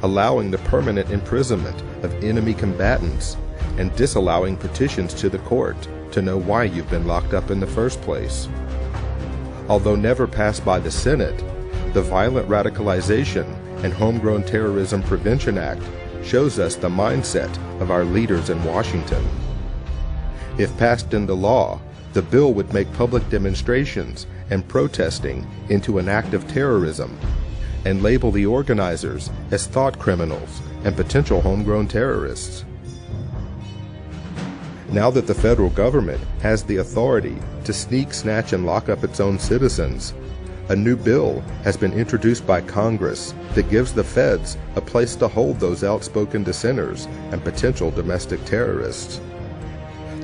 allowing the permanent imprisonment of enemy combatants, and disallowing petitions to the court to know why you've been locked up in the first place. Although never passed by the Senate, the Violent Radicalization and Homegrown Terrorism Prevention Act shows us the mindset of our leaders in Washington. If passed into law, the bill would make public demonstrations and protesting into an act of terrorism and label the organizers as thought criminals and potential homegrown terrorists. Now that the federal government has the authority to sneak, snatch, and lock up its own citizens, a new bill has been introduced by Congress that gives the feds a place to hold those outspoken dissenters and potential domestic terrorists.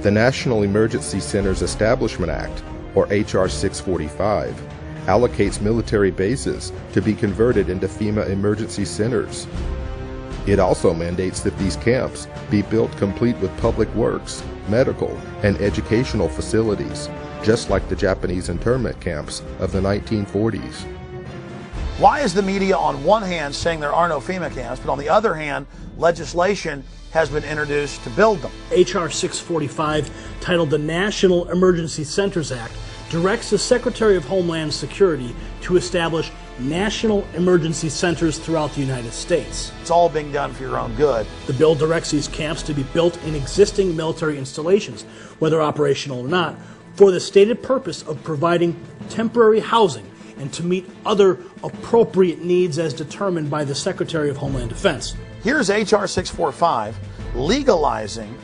The National Emergency Centers Establishment Act, or H.R. 645, allocates military bases to be converted into FEMA emergency centers. It also mandates that these camps be built complete with public works, medical, and educational facilities, just like the Japanese internment camps of the 1940s. Why is the media on one hand saying there are no FEMA camps, but on the other hand, legislation has been introduced to build them? H.R. 645, titled the National Emergency Centers Act, directs the Secretary of Homeland Security to establish national emergency centers throughout the United States. It's all being done for your own good. The bill directs these camps to be built in existing military installations, whether operational or not, for the stated purpose of providing temporary housing and to meet other appropriate needs as determined by the Secretary of Homeland Defense. Here's H.R. 645 legalizing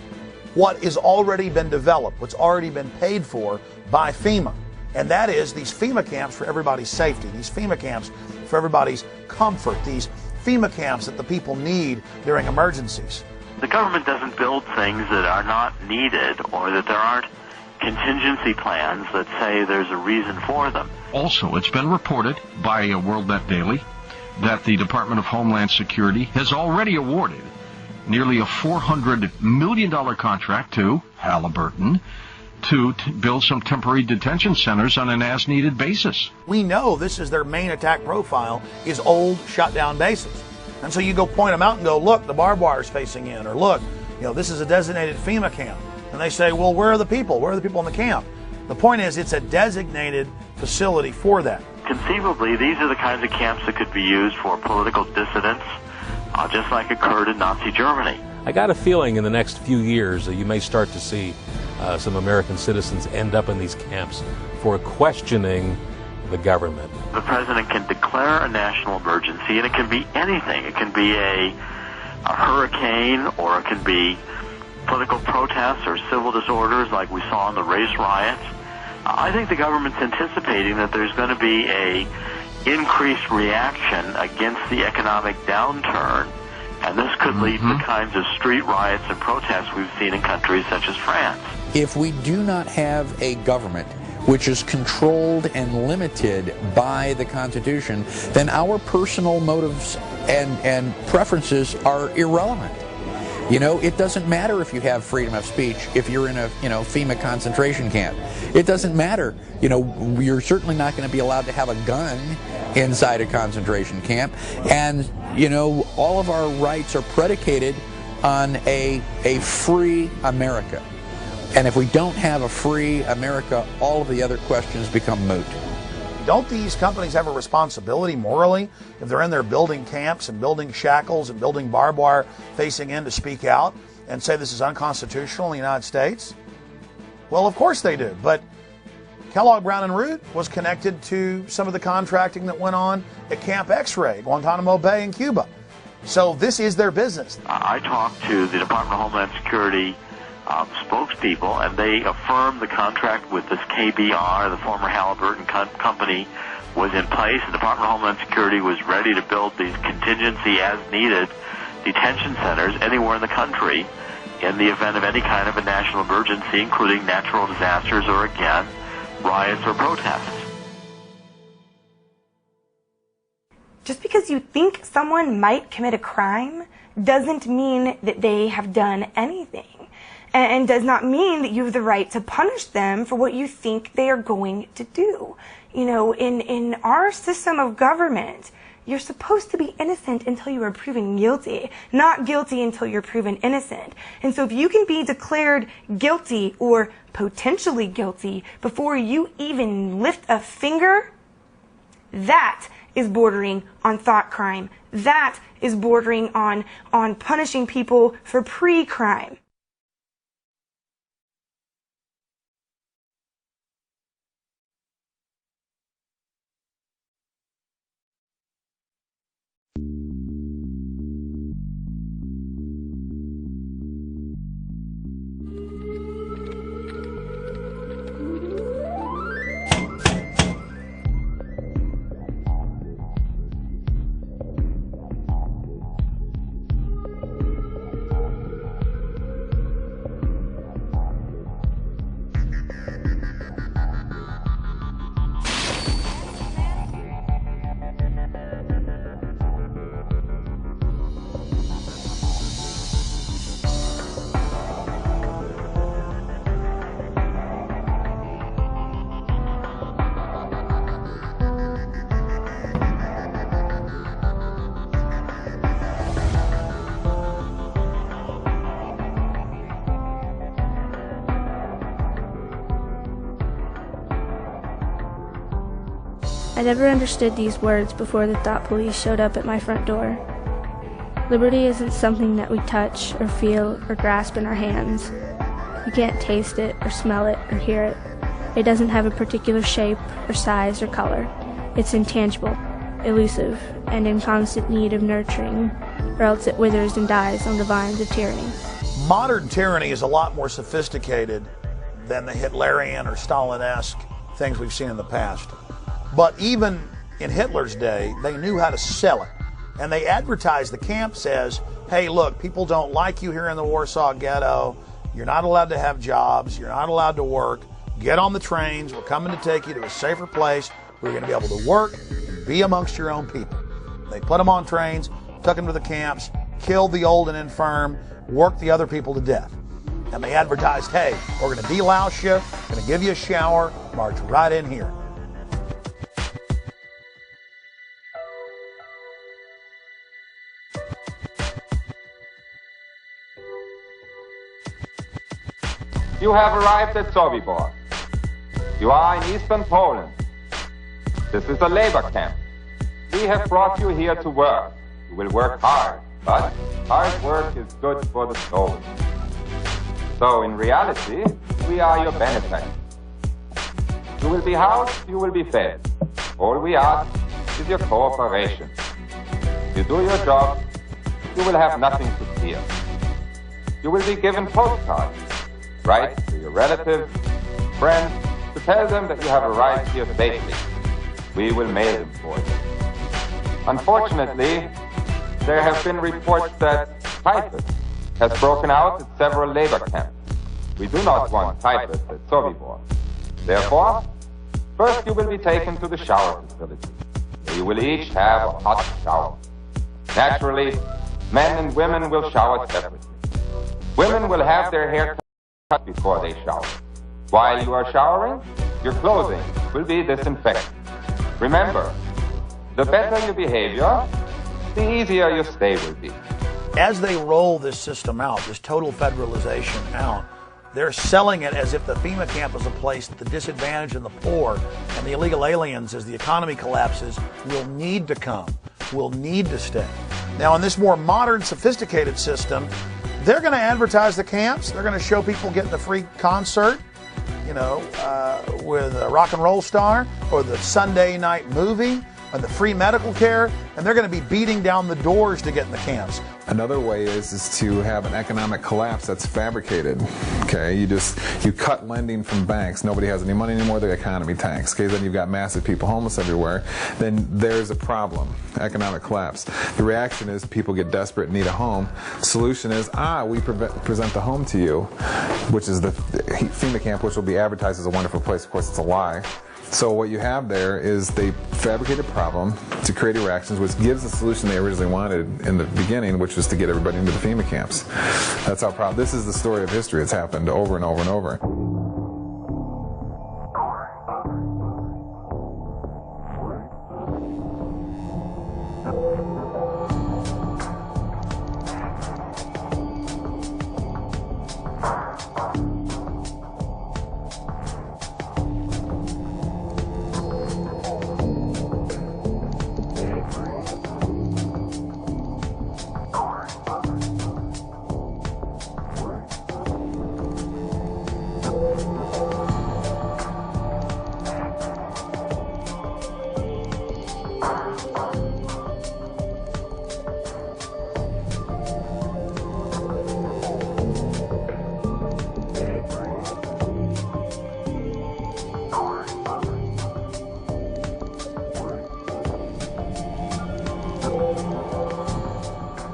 what has already been developed, what's already been paid for by FEMA. And that is these FEMA camps for everybody's safety, these FEMA camps for everybody's comfort, these FEMA camps that the people need during emergencies. The government doesn't build things that are not needed or that there aren't contingency plans that say there's a reason for them. Also, it's been reported by WorldNet Daily that the Department of Homeland Security has already awarded nearly a $400 million contract to Halliburton to build some temporary detention centers on an as-needed basis. We know this is their main attack profile, is old, shut-down bases. And so you go point them out and go, look, the barbed wire's facing in, or look, this is a designated FEMA camp. And they say, well, where are the people? Where are the people in the camp? The point is, it's a designated facility for that. Conceivably, these are the kinds of camps that could be used for political dissidents, just like occurred in Nazi Germany. I got a feeling in the next few years that you may start to see some American citizens end up in these camps for questioning the government. The president can declare a national emergency, and it can be anything. It can be a hurricane, or it can be political protests or civil disorders like we saw in the race riots. I think the government's anticipating that there's going to be a increased reaction against the economic downturn, and this could lead to the kinds of street riots and protests we've seen in countries such as France. If we do not have a government which is controlled and limited by the Constitution, then our personal motives and preferences are irrelevant. It doesn't matter if you have freedom of speech if you're in a FEMA concentration camp. It doesn't matter. You're certainly not going to be allowed to have a gun inside a concentration camp. And all of our rights are predicated on a free America. And if we don't have a free America, all of the other questions become moot. Don't these companies have a responsibility morally if they're in there building camps and building shackles and building barbed wire facing in to speak out and say this is unconstitutional in the United States? Well, of course they do. But Kellogg Brown and Root was connected to some of the contracting that went on at Camp X-Ray, Guantanamo Bay in Cuba. So this is their business. I talked to the Department of Homeland Security spokespeople, and they affirmed the contract with this KBR, the former Halliburton company, was in place. The Department of Homeland Security was ready to build these contingency as needed detention centers anywhere in the country in the event of any kind of a national emergency, including natural disasters or, again, riots or protests. Just because you think someone might commit a crime doesn't mean that they have done anything, and does not mean that you have the right to punish them for what you think they are going to do. You know, in our system of government, you're supposed to be innocent until you are proven guilty, not guilty until you're proven innocent. And so if you can be declared guilty or potentially guilty before you even lift a finger, that is bordering on thought crime. That is bordering on punishing people for pre-crime. I never understood these words before the thought police showed up at my front door. Liberty isn't something that we touch or feel or grasp in our hands. You can't taste it or smell it or hear it. It doesn't have a particular shape or size or color. It's intangible, elusive, and in constant need of nurturing, or else it withers and dies on the vines of tyranny. Modern tyranny is a lot more sophisticated than the Hitlerian or Stalin-esque things we've seen in the past. But even in Hitler's day, they knew how to sell it. And they advertised the camps as, hey, look, people don't like you here in the Warsaw Ghetto. You're not allowed to have jobs. You're not allowed to work. Get on the trains. We're coming to take you to a safer place where you're going to be able to work and be amongst your own people. They put them on trains, took them to the camps, killed the old and infirm, worked the other people to death. And they advertised, hey, we're going to delouse you, going to give you a shower, march right in here. You have arrived at Sobibor. You are in eastern Poland. This is a labor camp. We have brought you here to work. You will work hard, but hard work is good for the soul. So in reality, we are your benefactors. You will be housed, you will be fed. All we ask is your cooperation. If you do your job, you will have nothing to fear. You will be given postcards. Write to your relatives, friends, to tell them that you have arrived here safely. We will mail them for you. Unfortunately, there have been reports that typhus has broken out at several labor camps. We do not want typhus at Sobibor. Therefore, first you will be taken to the shower facility, where you will each have a hot shower. Naturally, men and women will shower separately. Women will have their hair cut before they shower. While you are showering, your clothing will be disinfected. Remember, the better your behavior, the easier your stay will be. as they roll this system out, this total federalization out, they're selling it as if the FEMA camp is a place that the disadvantaged and the poor and the illegal aliens, as the economy collapses, will need to come, will need to stay. Now, in this more modern, sophisticated system, they're going to advertise the camps. They're going to show people getting the free concert, with a rock and roll star, or the Sunday night movie, or the free medical care, and they're going to be beating down the doors to get in the camps. Another way is to have an economic collapse that's fabricated. Okay, you cut lending from banks. Nobody has any money anymore. The economy tanks. Okay, then you've got massive people homeless everywhere. Then there's a problem. Economic collapse. The reaction is people get desperate and need a home. Solution is we present the home to you, which is the FEMA camp, which will be advertised as a wonderful place. Of course, it's a lie. So what you have there is they fabricate a problem to create reactions, which gives the solution they originally wanted in the beginning, which was to get everybody into the FEMA camps. That's how this is the story of history. It's happened over and over and over.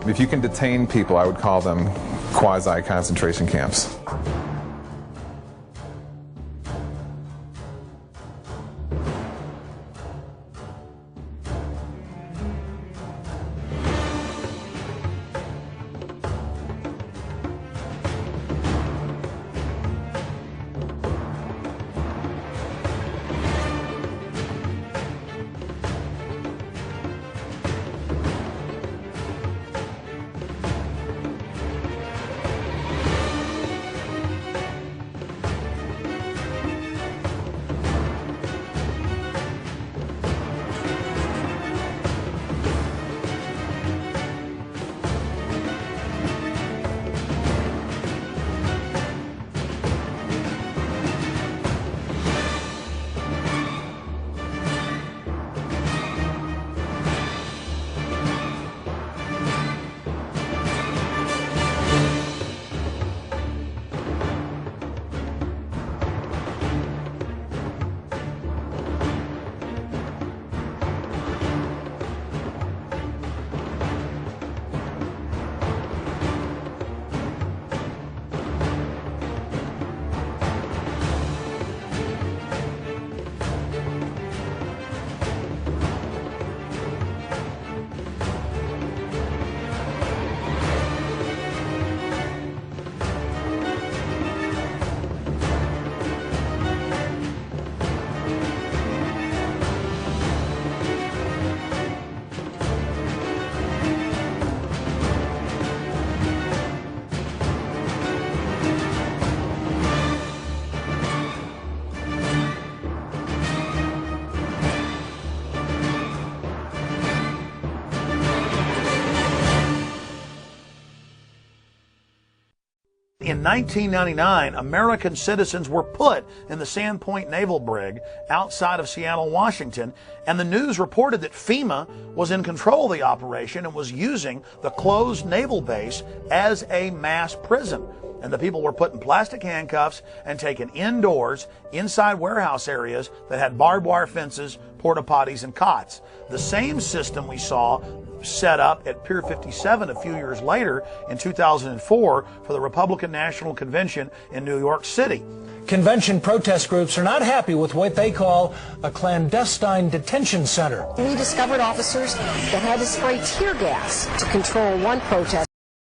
If you can detain people, I would call them quasi-concentration camps. In 1999, American citizens were put in the Sandpoint Naval Brig outside of Seattle, Washington, and the news reported that FEMA was in control of the operation and was using the closed naval base as a mass prison. And the people were put in plastic handcuffs and taken indoors, inside warehouse areas that had barbed wire fences, porta potties, and cots. The same system we saw set up at Pier 57 a few years later in 2004 for the Republican National Convention in New York City. Convention protest groups are not happy with what they call a clandestine detention center. We discovered officers that had to spray tear gas to control one protest.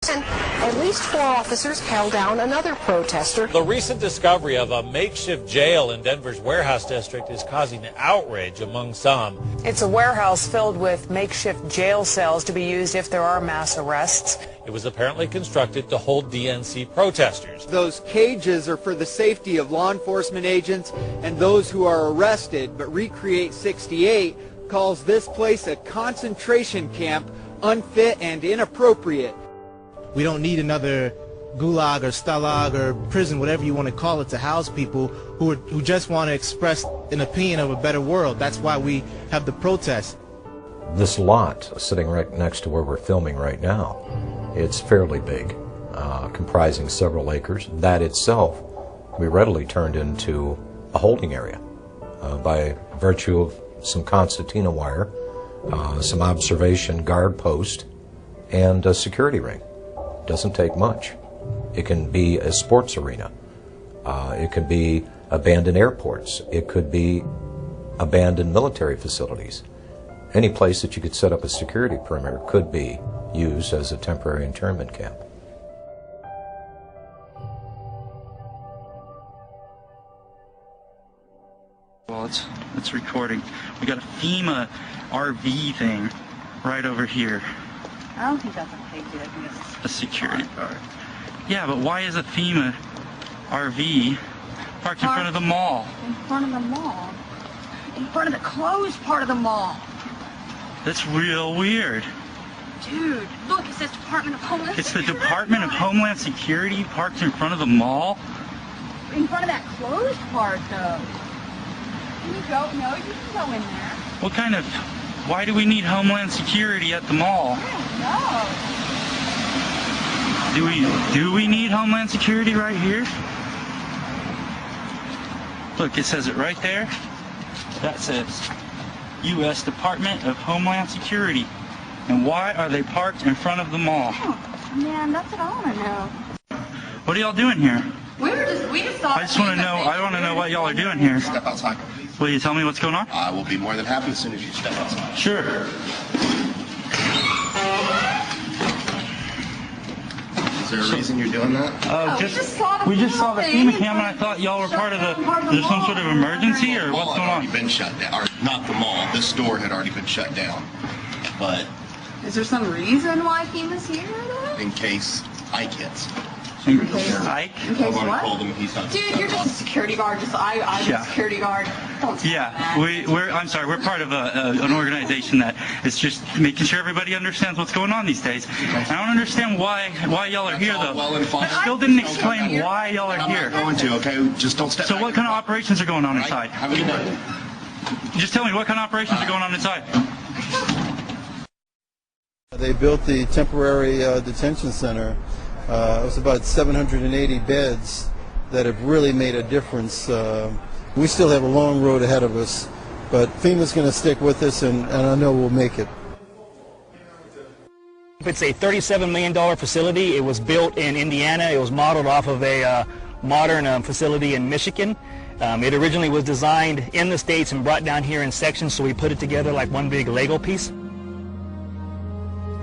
And At least 4 officers held down another protester. The recent discovery of a makeshift jail in Denver's warehouse district is causing outrage among some. It's a warehouse filled with makeshift jail cells to be used if there are mass arrests. It was apparently constructed to hold DNC protesters. Those cages are for the safety of law enforcement agents and those who are arrested, but Recreate 68 calls this place a concentration camp, unfit and inappropriate. We don't need another gulag or stalag or prison, whatever you want to call it, to house people who just want to express an opinion of a better world. That's why we have the protest. This lot sitting right next to where we're filming right now, it's fairly big, comprising several acres. That itself we readily turned into a holding area by virtue of some concertina wire, some observation guard post, and a security ring. Doesn't take much. It can be a sports arena. It could be abandoned airports. It could be abandoned military facilities. Any place that you could set up a security perimeter could be used as a temporary internment camp. Well, it's recording. We got a Fema RV thing right over here. I don't think that's a big deal. I think it's a security guard. Yeah, but why is a Fema RV parked in front of the mall? In front of the mall? In front of the closed part of the mall. That's real weird. Dude, look, it says Department of Homeland It's the Security. Department of Homeland Security parked in front of the mall? In front of that closed part, though. Can you go? No, you can go in there. What kind of... Why do we need Homeland Security at the mall? No. Do we need Homeland Security right here? Look, it says it right there. That says U.S. Department of Homeland Security. And why are they parked in front of the mall? Oh, man, that's what I want to know. What are y'all doing here? We just thought. I just want to know. I want to know what y'all are doing here. Step outside. Will you tell me what's going on? I will be more than happy as soon as you step outside. Sure. Is there a reason you're doing that? We just saw the FEMA cam, and I thought y'all were part of the. There's some sort of emergency, or what's going on? Been shut down, or not the mall. This store had already been shut down, but Is there some reason why FEMA's here, though? in case Ike hits. In case Ike? In case I've already what? told him he's not. Dude, you're just a security guard. I'm Yeah. a security guard. Don't Yeah, I'm sorry, we're part of an organization that is just making sure everybody understands what's going on these days. I don't understand why y'all are here, though. Well and fine. I still didn't explain why y'all are here. I'm not going to, okay? Just don't step So back. what kind of operations are going on inside? Have a good day. Just tell me what kind of operations are going on inside. They built the temporary detention center. It was about 780 beds that have really made a difference. We still have a long road ahead of us, but FEMA's going to stick with us, and I know we'll make it. It's a $37 million facility. It was built in Indiana. It was modeled off of a modern facility in Michigan. It originally was designed in the States and brought down here in sections, so we put it together like one big Lego piece.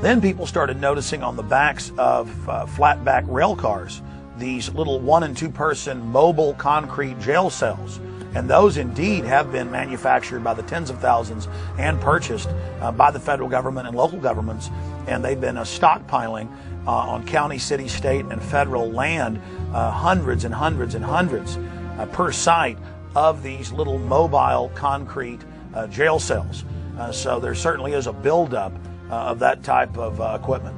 Then people started noticing on the backs of flatback rail cars these little 1- and 2-person mobile concrete jail cells. And those indeed have been manufactured by the tens of thousands and purchased by the federal government and local governments. And they've been stockpiling on county, city, state, and federal land hundreds and hundreds and hundreds per site of these little mobile concrete jail cells. So there certainly is a buildup of that type of equipment.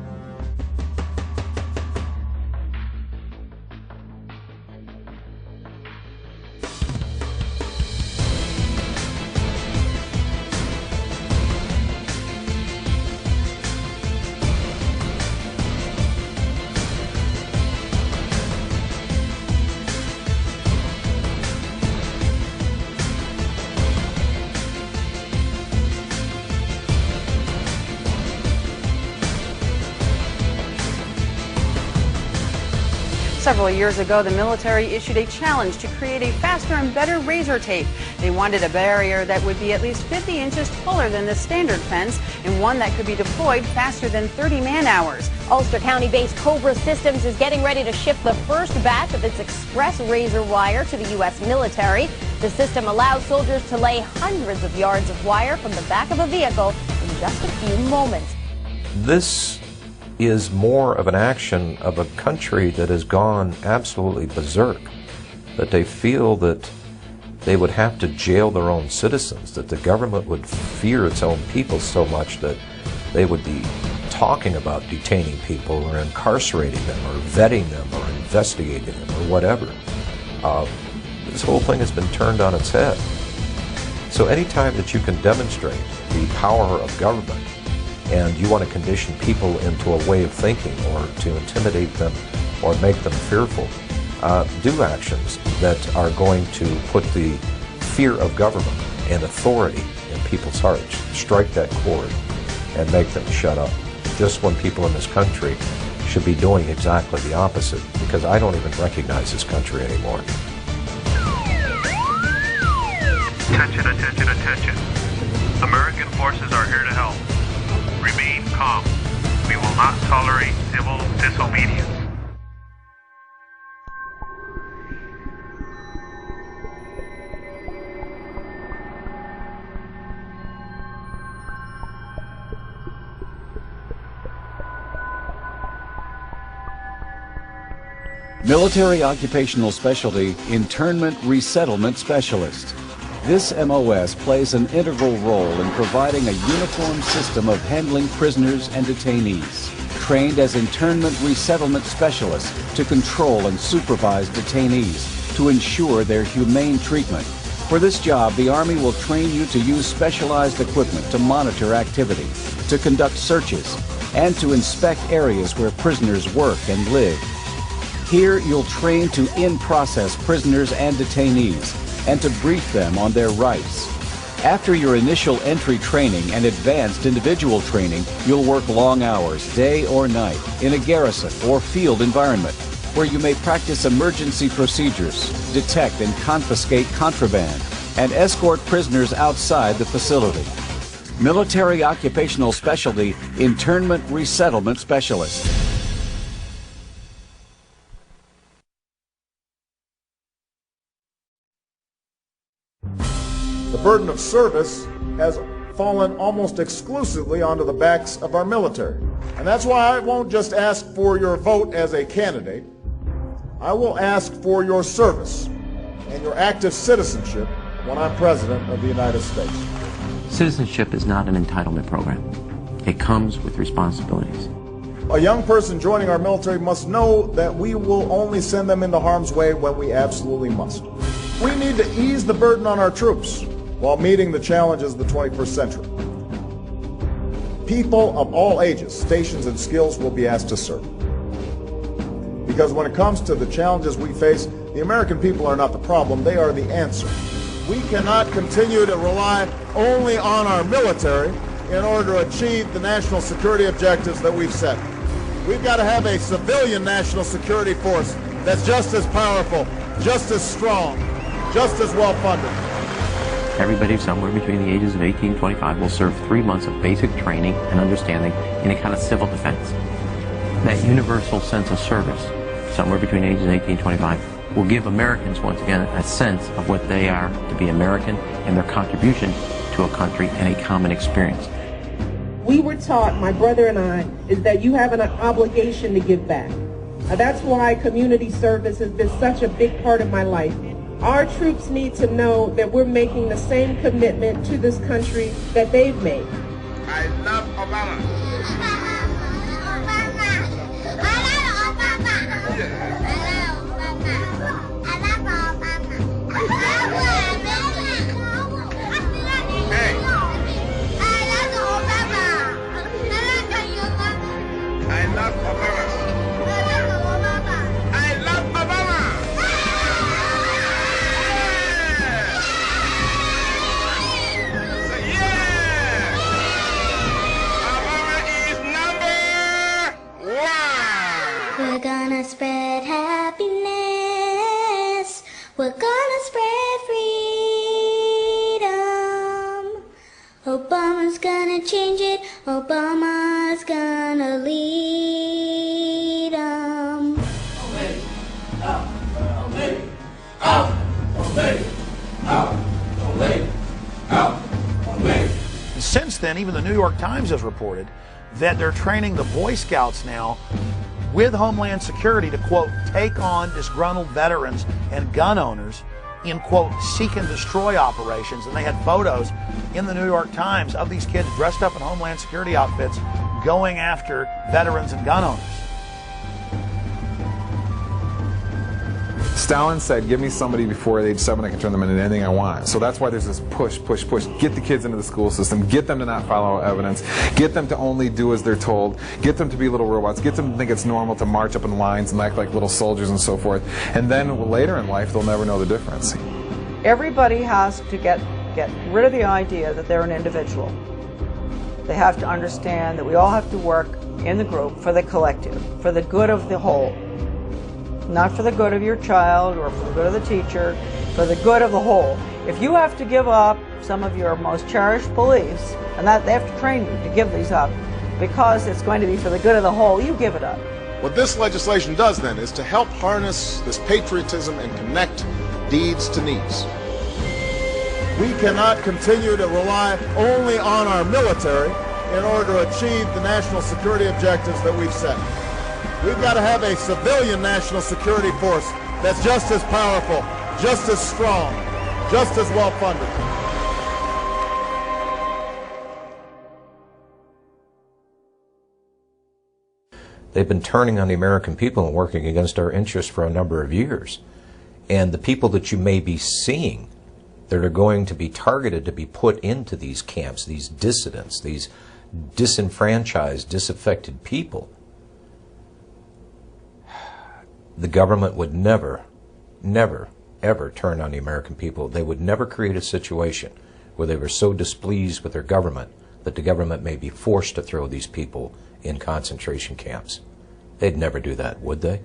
Several years ago, the military issued a challenge to create a faster and better razor tape. They wanted a barrier that would be at least 50 inches taller than the standard fence and one that could be deployed faster than 30 man-hours. Ulster County-based Cobra Systems is getting ready to ship the first batch of its express razor wire to the U.S. military. The system allows soldiers to lay hundreds of yards of wire from the back of a vehicle in just a few moments. This is more of an action of a country that has gone absolutely berserk, that they feel that they would have to jail their own citizens, that the government would fear its own people so much that they would be talking about detaining people or incarcerating them or vetting them or investigating them or whatever. This whole thing has been turned on its head. So anytime that you can demonstrate the power of government and you want to condition people into a way of thinking or to intimidate them or make them fearful, do actions that are going to put the fear of government and authority in people's hearts. Strike that chord and make them shut up. Just when people in this country should be doing exactly the opposite, because I don't even recognize this country anymore. Attention, attention, attention. American forces are here to help. Remain calm. We will not tolerate civil disobedience. Military Occupational Specialty Internment Resettlement Specialist. This MOS plays an integral role in providing a uniform system of handling prisoners and detainees. Trained as internment resettlement specialists to control and supervise detainees to ensure their humane treatment. For this job, the Army will train you to use specialized equipment to monitor activity, to conduct searches, and to inspect areas where prisoners work and live. Here, you'll train to in-process prisoners and detainees and to brief them on their rights. After your initial entry training and advanced individual training, you'll work long hours, day or night, in a garrison or field environment where you may practice emergency procedures, detect and confiscate contraband, and escort prisoners outside the facility. Military Occupational Specialty Internment Resettlement Specialist. The burden of service has fallen almost exclusively onto the backs of our military. And that's why I won't just ask for your vote as a candidate. I will ask for your service and your active citizenship when I'm President of the United States. Citizenship is not an entitlement program. It comes with responsibilities. A young person joining our military must know that we will only send them into harm's way when we absolutely must. We need to ease the burden on our troops while meeting the challenges of the 21st century. People of all ages, stations, and skills will be asked to serve. Because when it comes to the challenges we face, the American people are not the problem, they are the answer. We cannot continue to rely only on our military in order to achieve the national security objectives that we've set. We've got to have a civilian national security force that's just as powerful, just as strong, just as well funded. Everybody somewhere between the ages of 18 and 25 will serve 3 months of basic training and understanding in a kind of civil defense. That universal sense of service, somewhere between ages 18 and 25, will give Americans, once again, a sense of what they are to be American and their contribution to a country and a common experience. We were taught, my brother and I, is that you have an obligation to give back. That's why community service has been such a big part of my life. Our troops need to know that we're making the same commitment to this country that they've made. I love Obama. We're gonna spread freedom. Obama's gonna change it. Obama's gonna lead 'em. Since then, even the New York Times has reported that they're training the Boy Scouts now with Homeland Security to, quote, take on disgruntled veterans and gun owners in, quote, seek and destroy operations. And they had photos in the New York Times of these kids dressed up in Homeland Security outfits going after veterans and gun owners. Stalin said, give me somebody before age 7, I can turn them into anything I want. So that's why there's this push. Get the kids into the school system. Get them to not follow evidence. Get them to only do as they're told. Get them to be little robots. Get them to think it's normal to march up in lines and act like little soldiers and so forth. And then later in life, they'll never know the difference. Everybody has to get rid of the idea that they're an individual. They have to understand that we all have to work in the group for the collective, for the good of the whole. Not for the good of your child or for the good of the teacher, for the good of the whole. If you have to give up some of your most cherished beliefs, and that they have to train you to give these up because it's going to be for the good of the whole, you give it up. What this legislation does then is to help harness this patriotism and connect deeds to needs. We cannot continue to rely only on our military in order to achieve the national security objectives that we've set. We've got to have a civilian national security force that's just as powerful, just as strong, just as well funded. They've been turning on the American people and working against our interests for a number of years. And the people that you may be seeing that are going to be targeted to be put into these camps, these dissidents, these disenfranchised, disaffected people, the government would never, ever turn on the American people. They would never create a situation where they were so displeased with their government that the government may be forced to throw these people in concentration camps. They'd never do that, would they?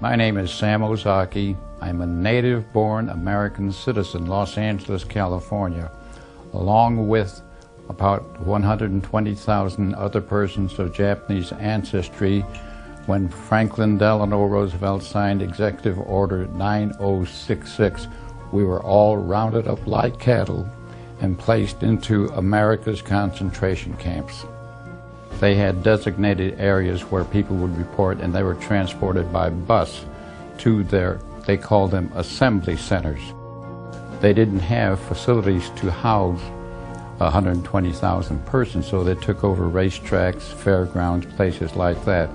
My name is Sam Ozaki. I'm a native-born American citizen, Los Angeles, California, along with about 120,000 other persons of Japanese ancestry when Franklin Delano Roosevelt signed Executive Order 9066. We were all rounded up like cattle and placed into America's concentration camps. They had designated areas where people would report, and they were transported by bus to they called them assembly centers. They didn't have facilities to house 120,000 persons, so they took over racetracks, fairgrounds, places like that.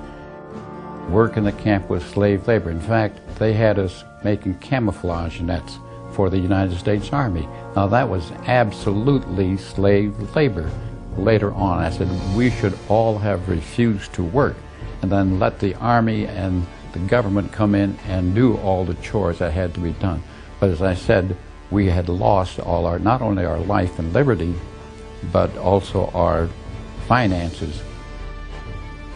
Work in the camp was slave labor. In fact, they had us making camouflage nets for the United States Army. Now that was absolutely slave labor. Later on, I said we should all have refused to work and then let the Army and the government come in and do all the chores that had to be done. But as I said, we had lost all our, not only our life and liberty, but also our finances.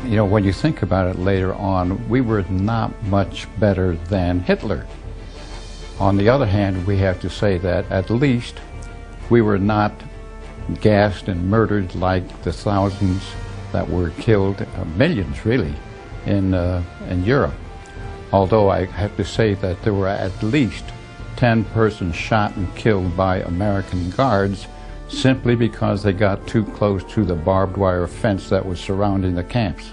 You know, when you think about it later on, we were not much better than Hitler. On the other hand, we have to say that at least we were not gassed and murdered like the thousands that were killed, millions really, in Europe. Although I have to say that there were at least 10 persons shot and killed by American guards simply because they got too close to the barbed wire fence that was surrounding the camps.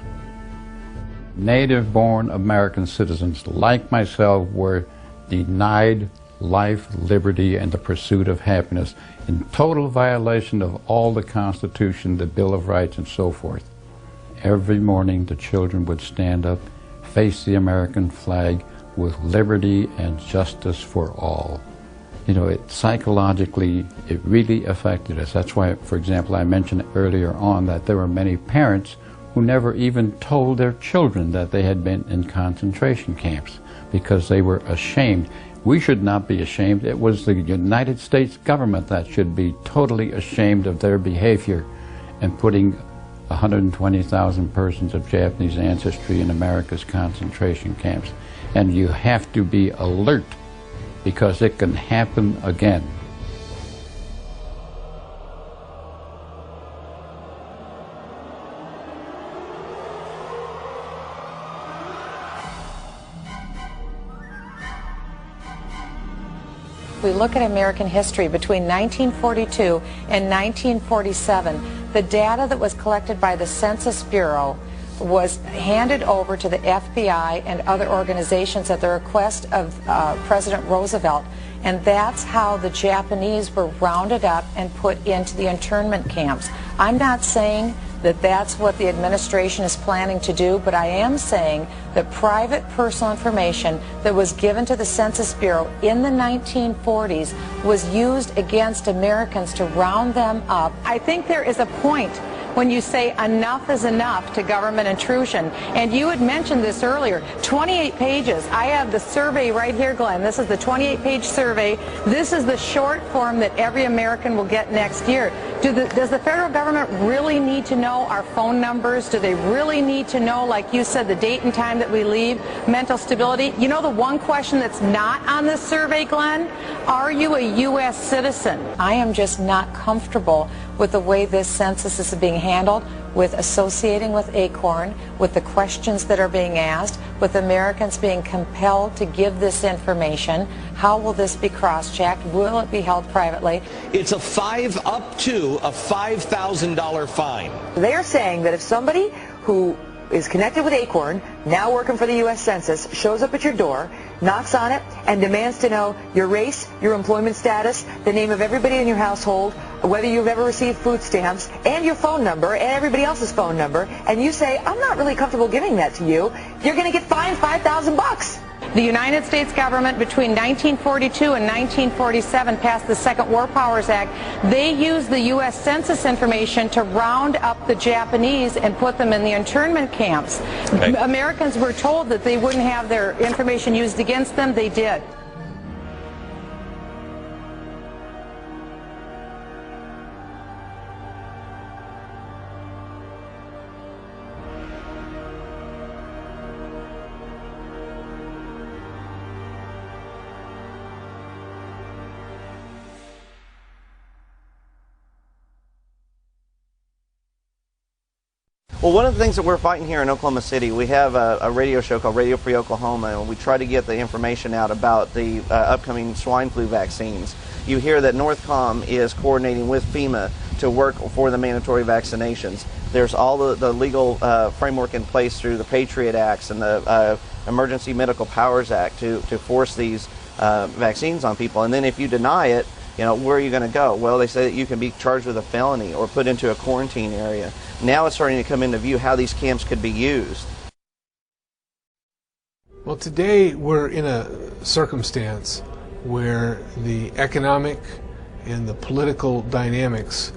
Native-born American citizens like myself were denied life, liberty, and the pursuit of happiness in total violation of all the Constitution, the Bill of Rights, and so forth. Every morning the children would stand up, face the American flag with liberty and justice for all. You know, psychologically, it really affected us. That's why, for example, I mentioned earlier on that there were many parents who never even told their children that they had been in concentration camps because they were ashamed. We should not be ashamed. It was the United States government that should be totally ashamed of their behavior and putting 120,000 persons of Japanese ancestry in America's concentration camps. And you have to be alert because it can happen again. We look at American history between 1942 and 1947. The data that was collected by the Census Bureau was handed over to the FBI and other organizations at the request of President Roosevelt. And that's how the Japanese were rounded up and put into the internment camps. I'm not saying that that's what the administration is planning to do, but I am saying that private personal information that was given to the Census Bureau in the 1940s was used against Americans to round them up. I think there is a point when you say enough is enough to government intrusion. And you had mentioned this earlier, 28 pages. I have the survey right here, Glenn. This is the 28-page survey. This is the short form that every American will get next year. Does the federal government really need to know our phone numbers? Do they really need to know, like you said, the date and time that we leave, mental stability? You know the one question that's not on this survey, Glenn? Are you a U.S. citizen? I am just not comfortable with the way this census is being handled, with associating with ACORN, with the questions that are being asked, with Americans being compelled to give this information. How will this be cross-checked? Will it be held privately? It's up to a $5,000 fine. They're saying that if somebody who is connected with ACORN, now working for the U.S. Census, shows up at your door, knocks on it, and demands to know your race, your employment status, the name of everybody in your household, whether you've ever received food stamps, and your phone number, and everybody else's phone number, and you say, I'm not really comfortable giving that to you, you're going to get fined $5,000. The United States government between 1942 and 1947 passed the Second War Powers Act. They used the U.S. Census information to round up the Japanese and put them in the internment camps. Okay. Americans were told that they wouldn't have their information used against them. They did. Well, one of the things that we're fighting here in Oklahoma City, we have a radio show called Radio Free Oklahoma, and we try to get the information out about the upcoming swine flu vaccines. You hear that Northcom is coordinating with Fema to work for the mandatory vaccinations. There's all the legal framework in place through the Patriot Acts and the Emergency Medical Powers Act to force these vaccines on people. And then if you deny it, you know, where are you going to go? Well, they say that you can be charged with a felony or put into a quarantine area. Now it's starting to come into view how these camps could be used. Well, today we're in a circumstance where the economic and the political dynamics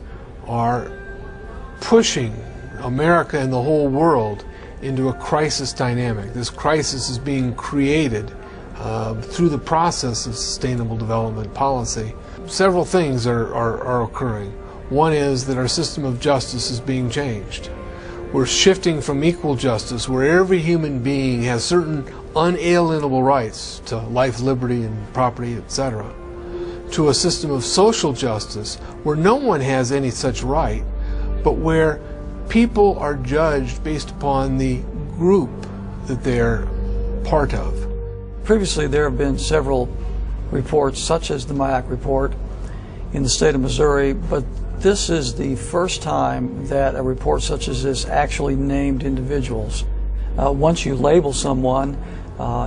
are pushing America and the whole world into a crisis dynamic. This crisis is being created through the process of sustainable development policy. Several things are occurring. One is that our system of justice is being changed. We're shifting from equal justice, where every human being has certain unalienable rights to life, liberty, and property, etc., to a system of social justice where no one has any such right, but where people are judged based upon the group that they're part of. Previously, there have been several reports, such as the MIAC report in the state of Missouri, but this is the first time that a report such as this actually named individuals. Once you label someone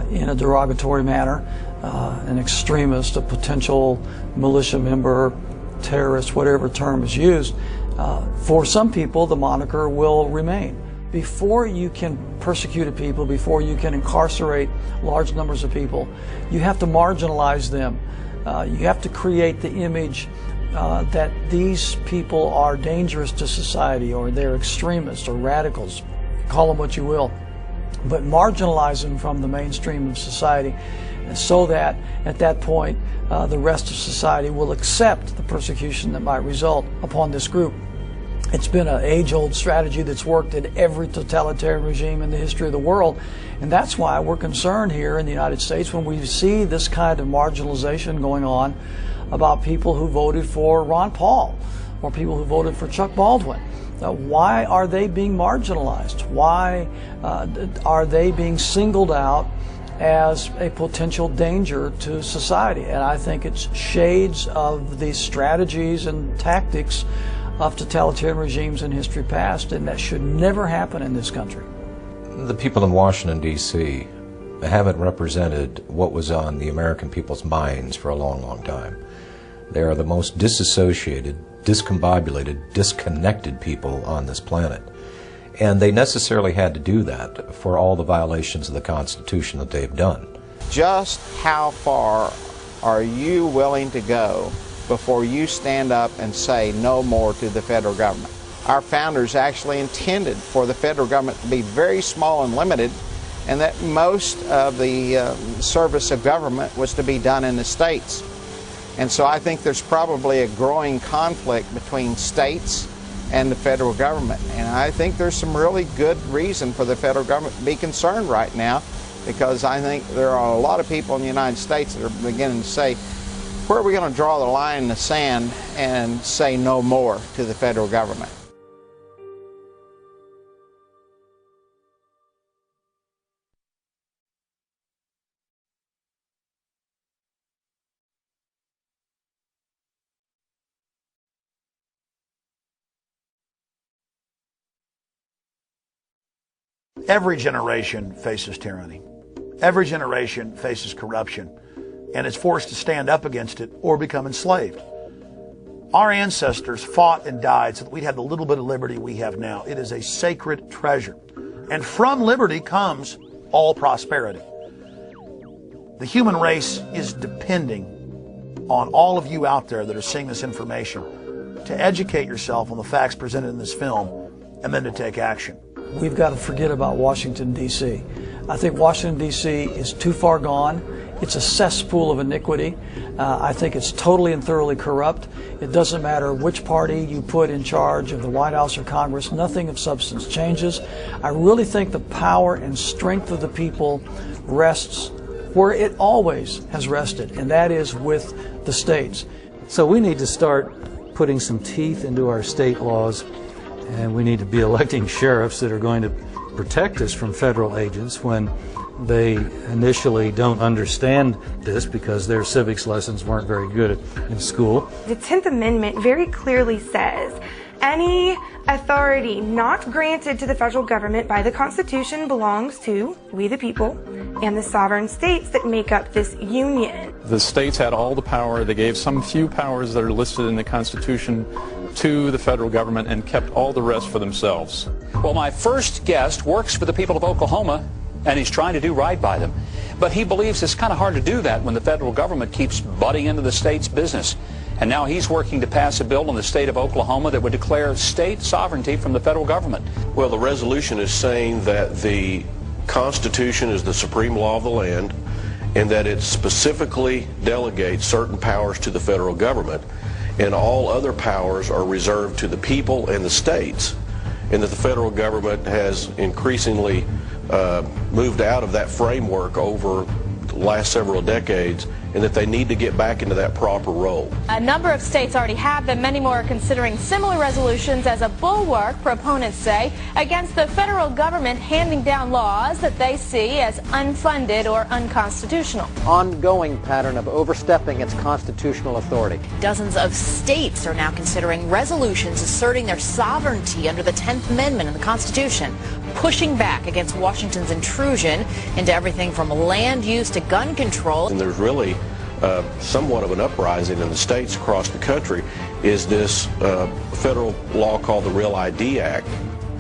in a derogatory manner, an extremist, a potential militia member, terrorist, whatever term is used, for some people the moniker will remain. Before you can persecute people, before you can incarcerate large numbers of people, you have to marginalize them. You have to create the image that these people are dangerous to society, or they're extremists or radicals, call them what you will, but marginalize them from the mainstream of society so that at that point the rest of society will accept the persecution that might result upon this group. It's been an age-old strategy that's worked in every totalitarian regime in the history of the world. And that's why we're concerned here in the United States when we see this kind of marginalization going on about people who voted for Ron Paul or people who voted for Chuck Baldwin. Why are they being marginalized? Why are they being singled out as a potential danger to society? And I think it's shades of the strategies and tactics of totalitarian regimes in history past, and that should never happen in this country. The people in Washington, D.C. haven't represented what was on the American people's minds for a long, long time. They are the most disassociated, discombobulated, disconnected people on this planet. And they necessarily had to do that for all the violations of the Constitution that they've done. Just how far are you willing to go before you stand up and say no more to the federal government? Our founders actually intended for the federal government to be very small and limited, and that most of the service of government was to be done in the states. And so I think there's probably a growing conflict between states and the federal government. And I think there's some really good reason for the federal government to be concerned right now, because I think there are a lot of people in the United States that are beginning to say, where are we going to draw the line in the sand and say no more to the federal government? Every generation faces tyranny. Every generation faces corruption and is forced to stand up against it or become enslaved. Our ancestors fought and died so that we'd have the little bit of liberty we have now. It is a sacred treasure. And from liberty comes all prosperity. The human race is depending on all of you out there that are seeing this information to educate yourself on the facts presented in this film and then to take action. We've got to forget about Washington, D.C. I think Washington, D.C. is too far gone. It's a cesspool of iniquity. I think it's totally and thoroughly corrupt. It doesn't matter which party you put in charge of the White House or Congress, nothing of substance changes. I really think the power and strength of the people rests where it always has rested, and that is with the states. So we need to start putting some teeth into our state laws, and we need to be electing sheriffs that are going to protect us from federal agents when they initially don't understand this because their civics lessons weren't very good in school. The 10th Amendment very clearly says any authority not granted to the federal government by the Constitution belongs to we the people and the sovereign states that make up this union. The states had all the power. They gave some few powers that are listed in the Constitution to the federal government and kept all the rest for themselves. Well, my first guest works for the people of Oklahoma, and he's trying to do right by them. But he believes it's kind of hard to do that when the federal government keeps butting into the state's business. And now he's working to pass a bill in the state of Oklahoma that would declare state sovereignty from the federal government. Well, the resolution is saying that the Constitution is the supreme law of the land and that it specifically delegates certain powers to the federal government, and all other powers are reserved to the people and the states, and that the federal government has increasingly moved out of that framework over the last several decades, and that they need to get back into that proper role. A number of states already have them. Many more are considering similar resolutions as a bulwark, proponents say, against the federal government handing down laws that they see as unfunded or unconstitutional. Ongoing pattern of overstepping its constitutional authority. Dozens of states are now considering resolutions asserting their sovereignty under the 10th Amendment in the Constitution, pushing back against Washington's intrusion into everything from land use to gun control. And there's really somewhat of an uprising in the states across the country is this federal law called the Real ID Act.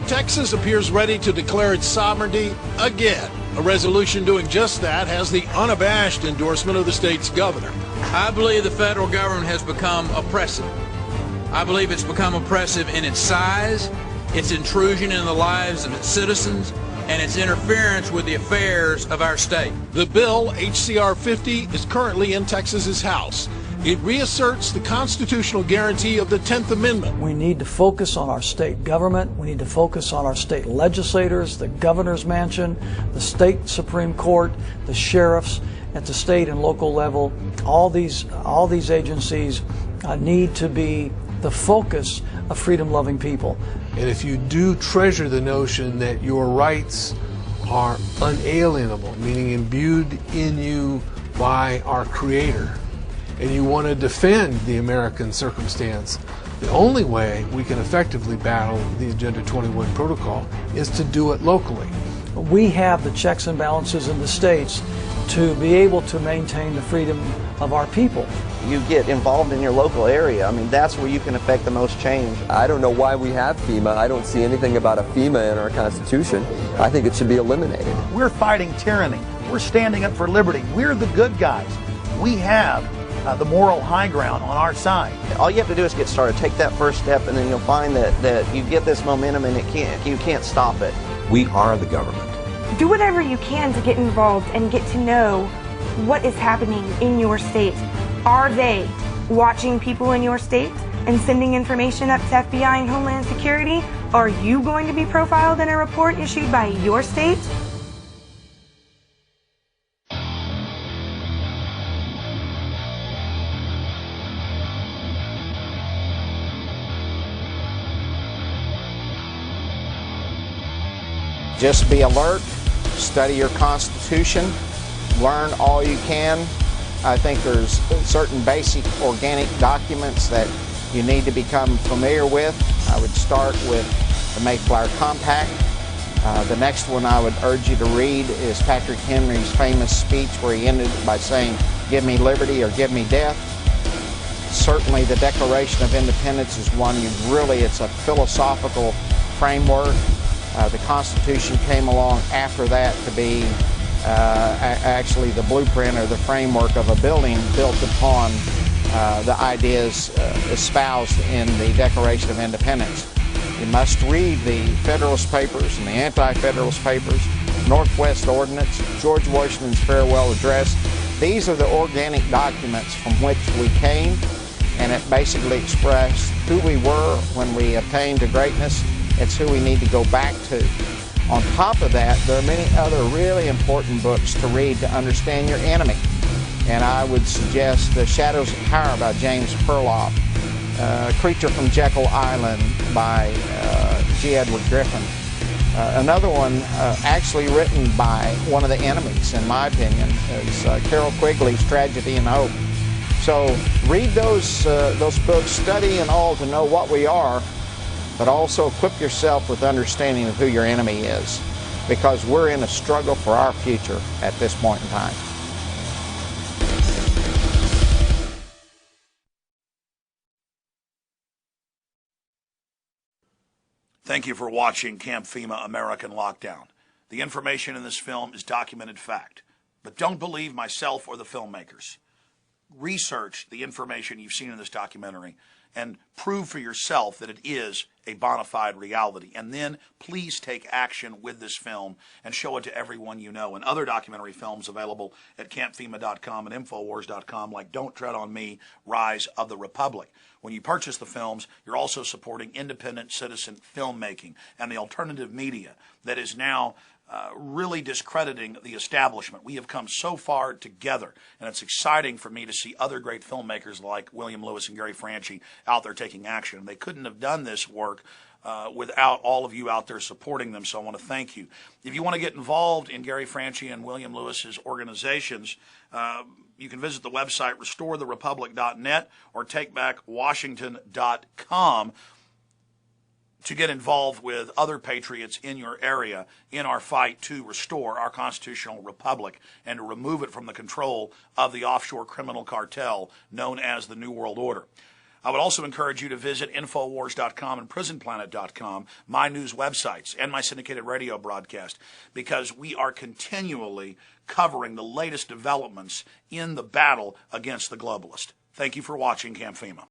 Texas appears ready to declare its sovereignty again. A resolution doing just that has the unabashed endorsement of the state's governor. I believe the federal government has become oppressive. I believe it's become oppressive in its size, its intrusion in the lives of its citizens, and its interference with the affairs of our state. The bill, HCR 50, is currently in Texas's House. It reasserts the constitutional guarantee of the 10th Amendment. We need to focus on our state government. We need to focus on our state legislators, the governor's mansion, the state Supreme Court, the sheriffs at the state and local level. All these agencies need to be the focus of freedom-loving people. And if you do treasure the notion that your rights are unalienable, meaning imbued in you by our Creator, and you want to defend the American circumstance, the only way we can effectively battle the Agenda 21 protocol is to do it locally. We have the checks and balances in the states to be able to maintain the freedom of our people. You get involved in your local area. I mean, that's where you can affect the most change. I don't know why we have FEMA. I don't see anything about a FEMA in our Constitution. I think it should be eliminated. We're fighting tyranny. We're standing up for liberty. We're the good guys. We have the moral high ground on our side. All you have to do is get started. Take that first step, and then you'll find that you get this momentum, and you can't stop it. We are the government. Do whatever you can to get involved and get to know what is happening in your state. Are they watching people in your state and sending information up to FBI and Homeland Security? Are you going to be profiled in a report issued by your state? Just be alert, study your Constitution, learn all you can. I think there's certain basic organic documents that you need to become familiar with. I would start with the Mayflower Compact. The next one I would urge you to read is Patrick Henry's famous speech where he ended by saying, "Give me liberty or give me death." Certainly the Declaration of Independence is one it's a philosophical framework. The Constitution came along after that to be actually the blueprint or the framework of a building built upon the ideas espoused in the Declaration of Independence. You must read the Federalist Papers and the Anti-Federalist Papers, Northwest Ordinance, George Washington's Farewell Address. These are the organic documents from which we came, and it basically expressed who we were when we attained to greatness. It's who we need to go back to. On top of that, there are many other really important books to read to understand your enemy. And I would suggest The Shadows of Power by James Perloff, Creature from Jekyll Island by G. Edward Griffin. Another one actually written by one of the enemies, in my opinion, is Carol Quigley's Tragedy and Hope. So read those books, study and all to know what we are, but also equip yourself with understanding of who your enemy is, because we're in a struggle for our future at this point in time. Thank you for watching Camp FEMA American Lockdown. The information in this film is documented fact, but don't believe myself or the filmmakers. Research the information you've seen in this documentary and prove for yourself that it is a bona fide reality. And then please take action with this film and show it to everyone you know. And other documentary films available at campfema.com and infowars.com, like Don't Tread on Me, Rise of the Republic. When you purchase the films, you're also supporting independent citizen filmmaking and the alternative media that is now really discrediting the establishment. We have come so far together, and it's exciting for me to see other great filmmakers like William Lewis and Gary Franchi out there taking action. They couldn't have done this work without all of you out there supporting them, so I want to thank you. If you want to get involved in Gary Franchi and William Lewis's organizations, you can visit the website restoretherepublic.net or takebackwashington.com to get involved with other patriots in your area in our fight to restore our constitutional republic and to remove it from the control of the offshore criminal cartel known as the New World Order. I would also encourage you to visit Infowars.com and PrisonPlanet.com, my news websites, and my syndicated radio broadcast, because we are continually covering the latest developments in the battle against the globalist. Thank you for watching Camp FEMA.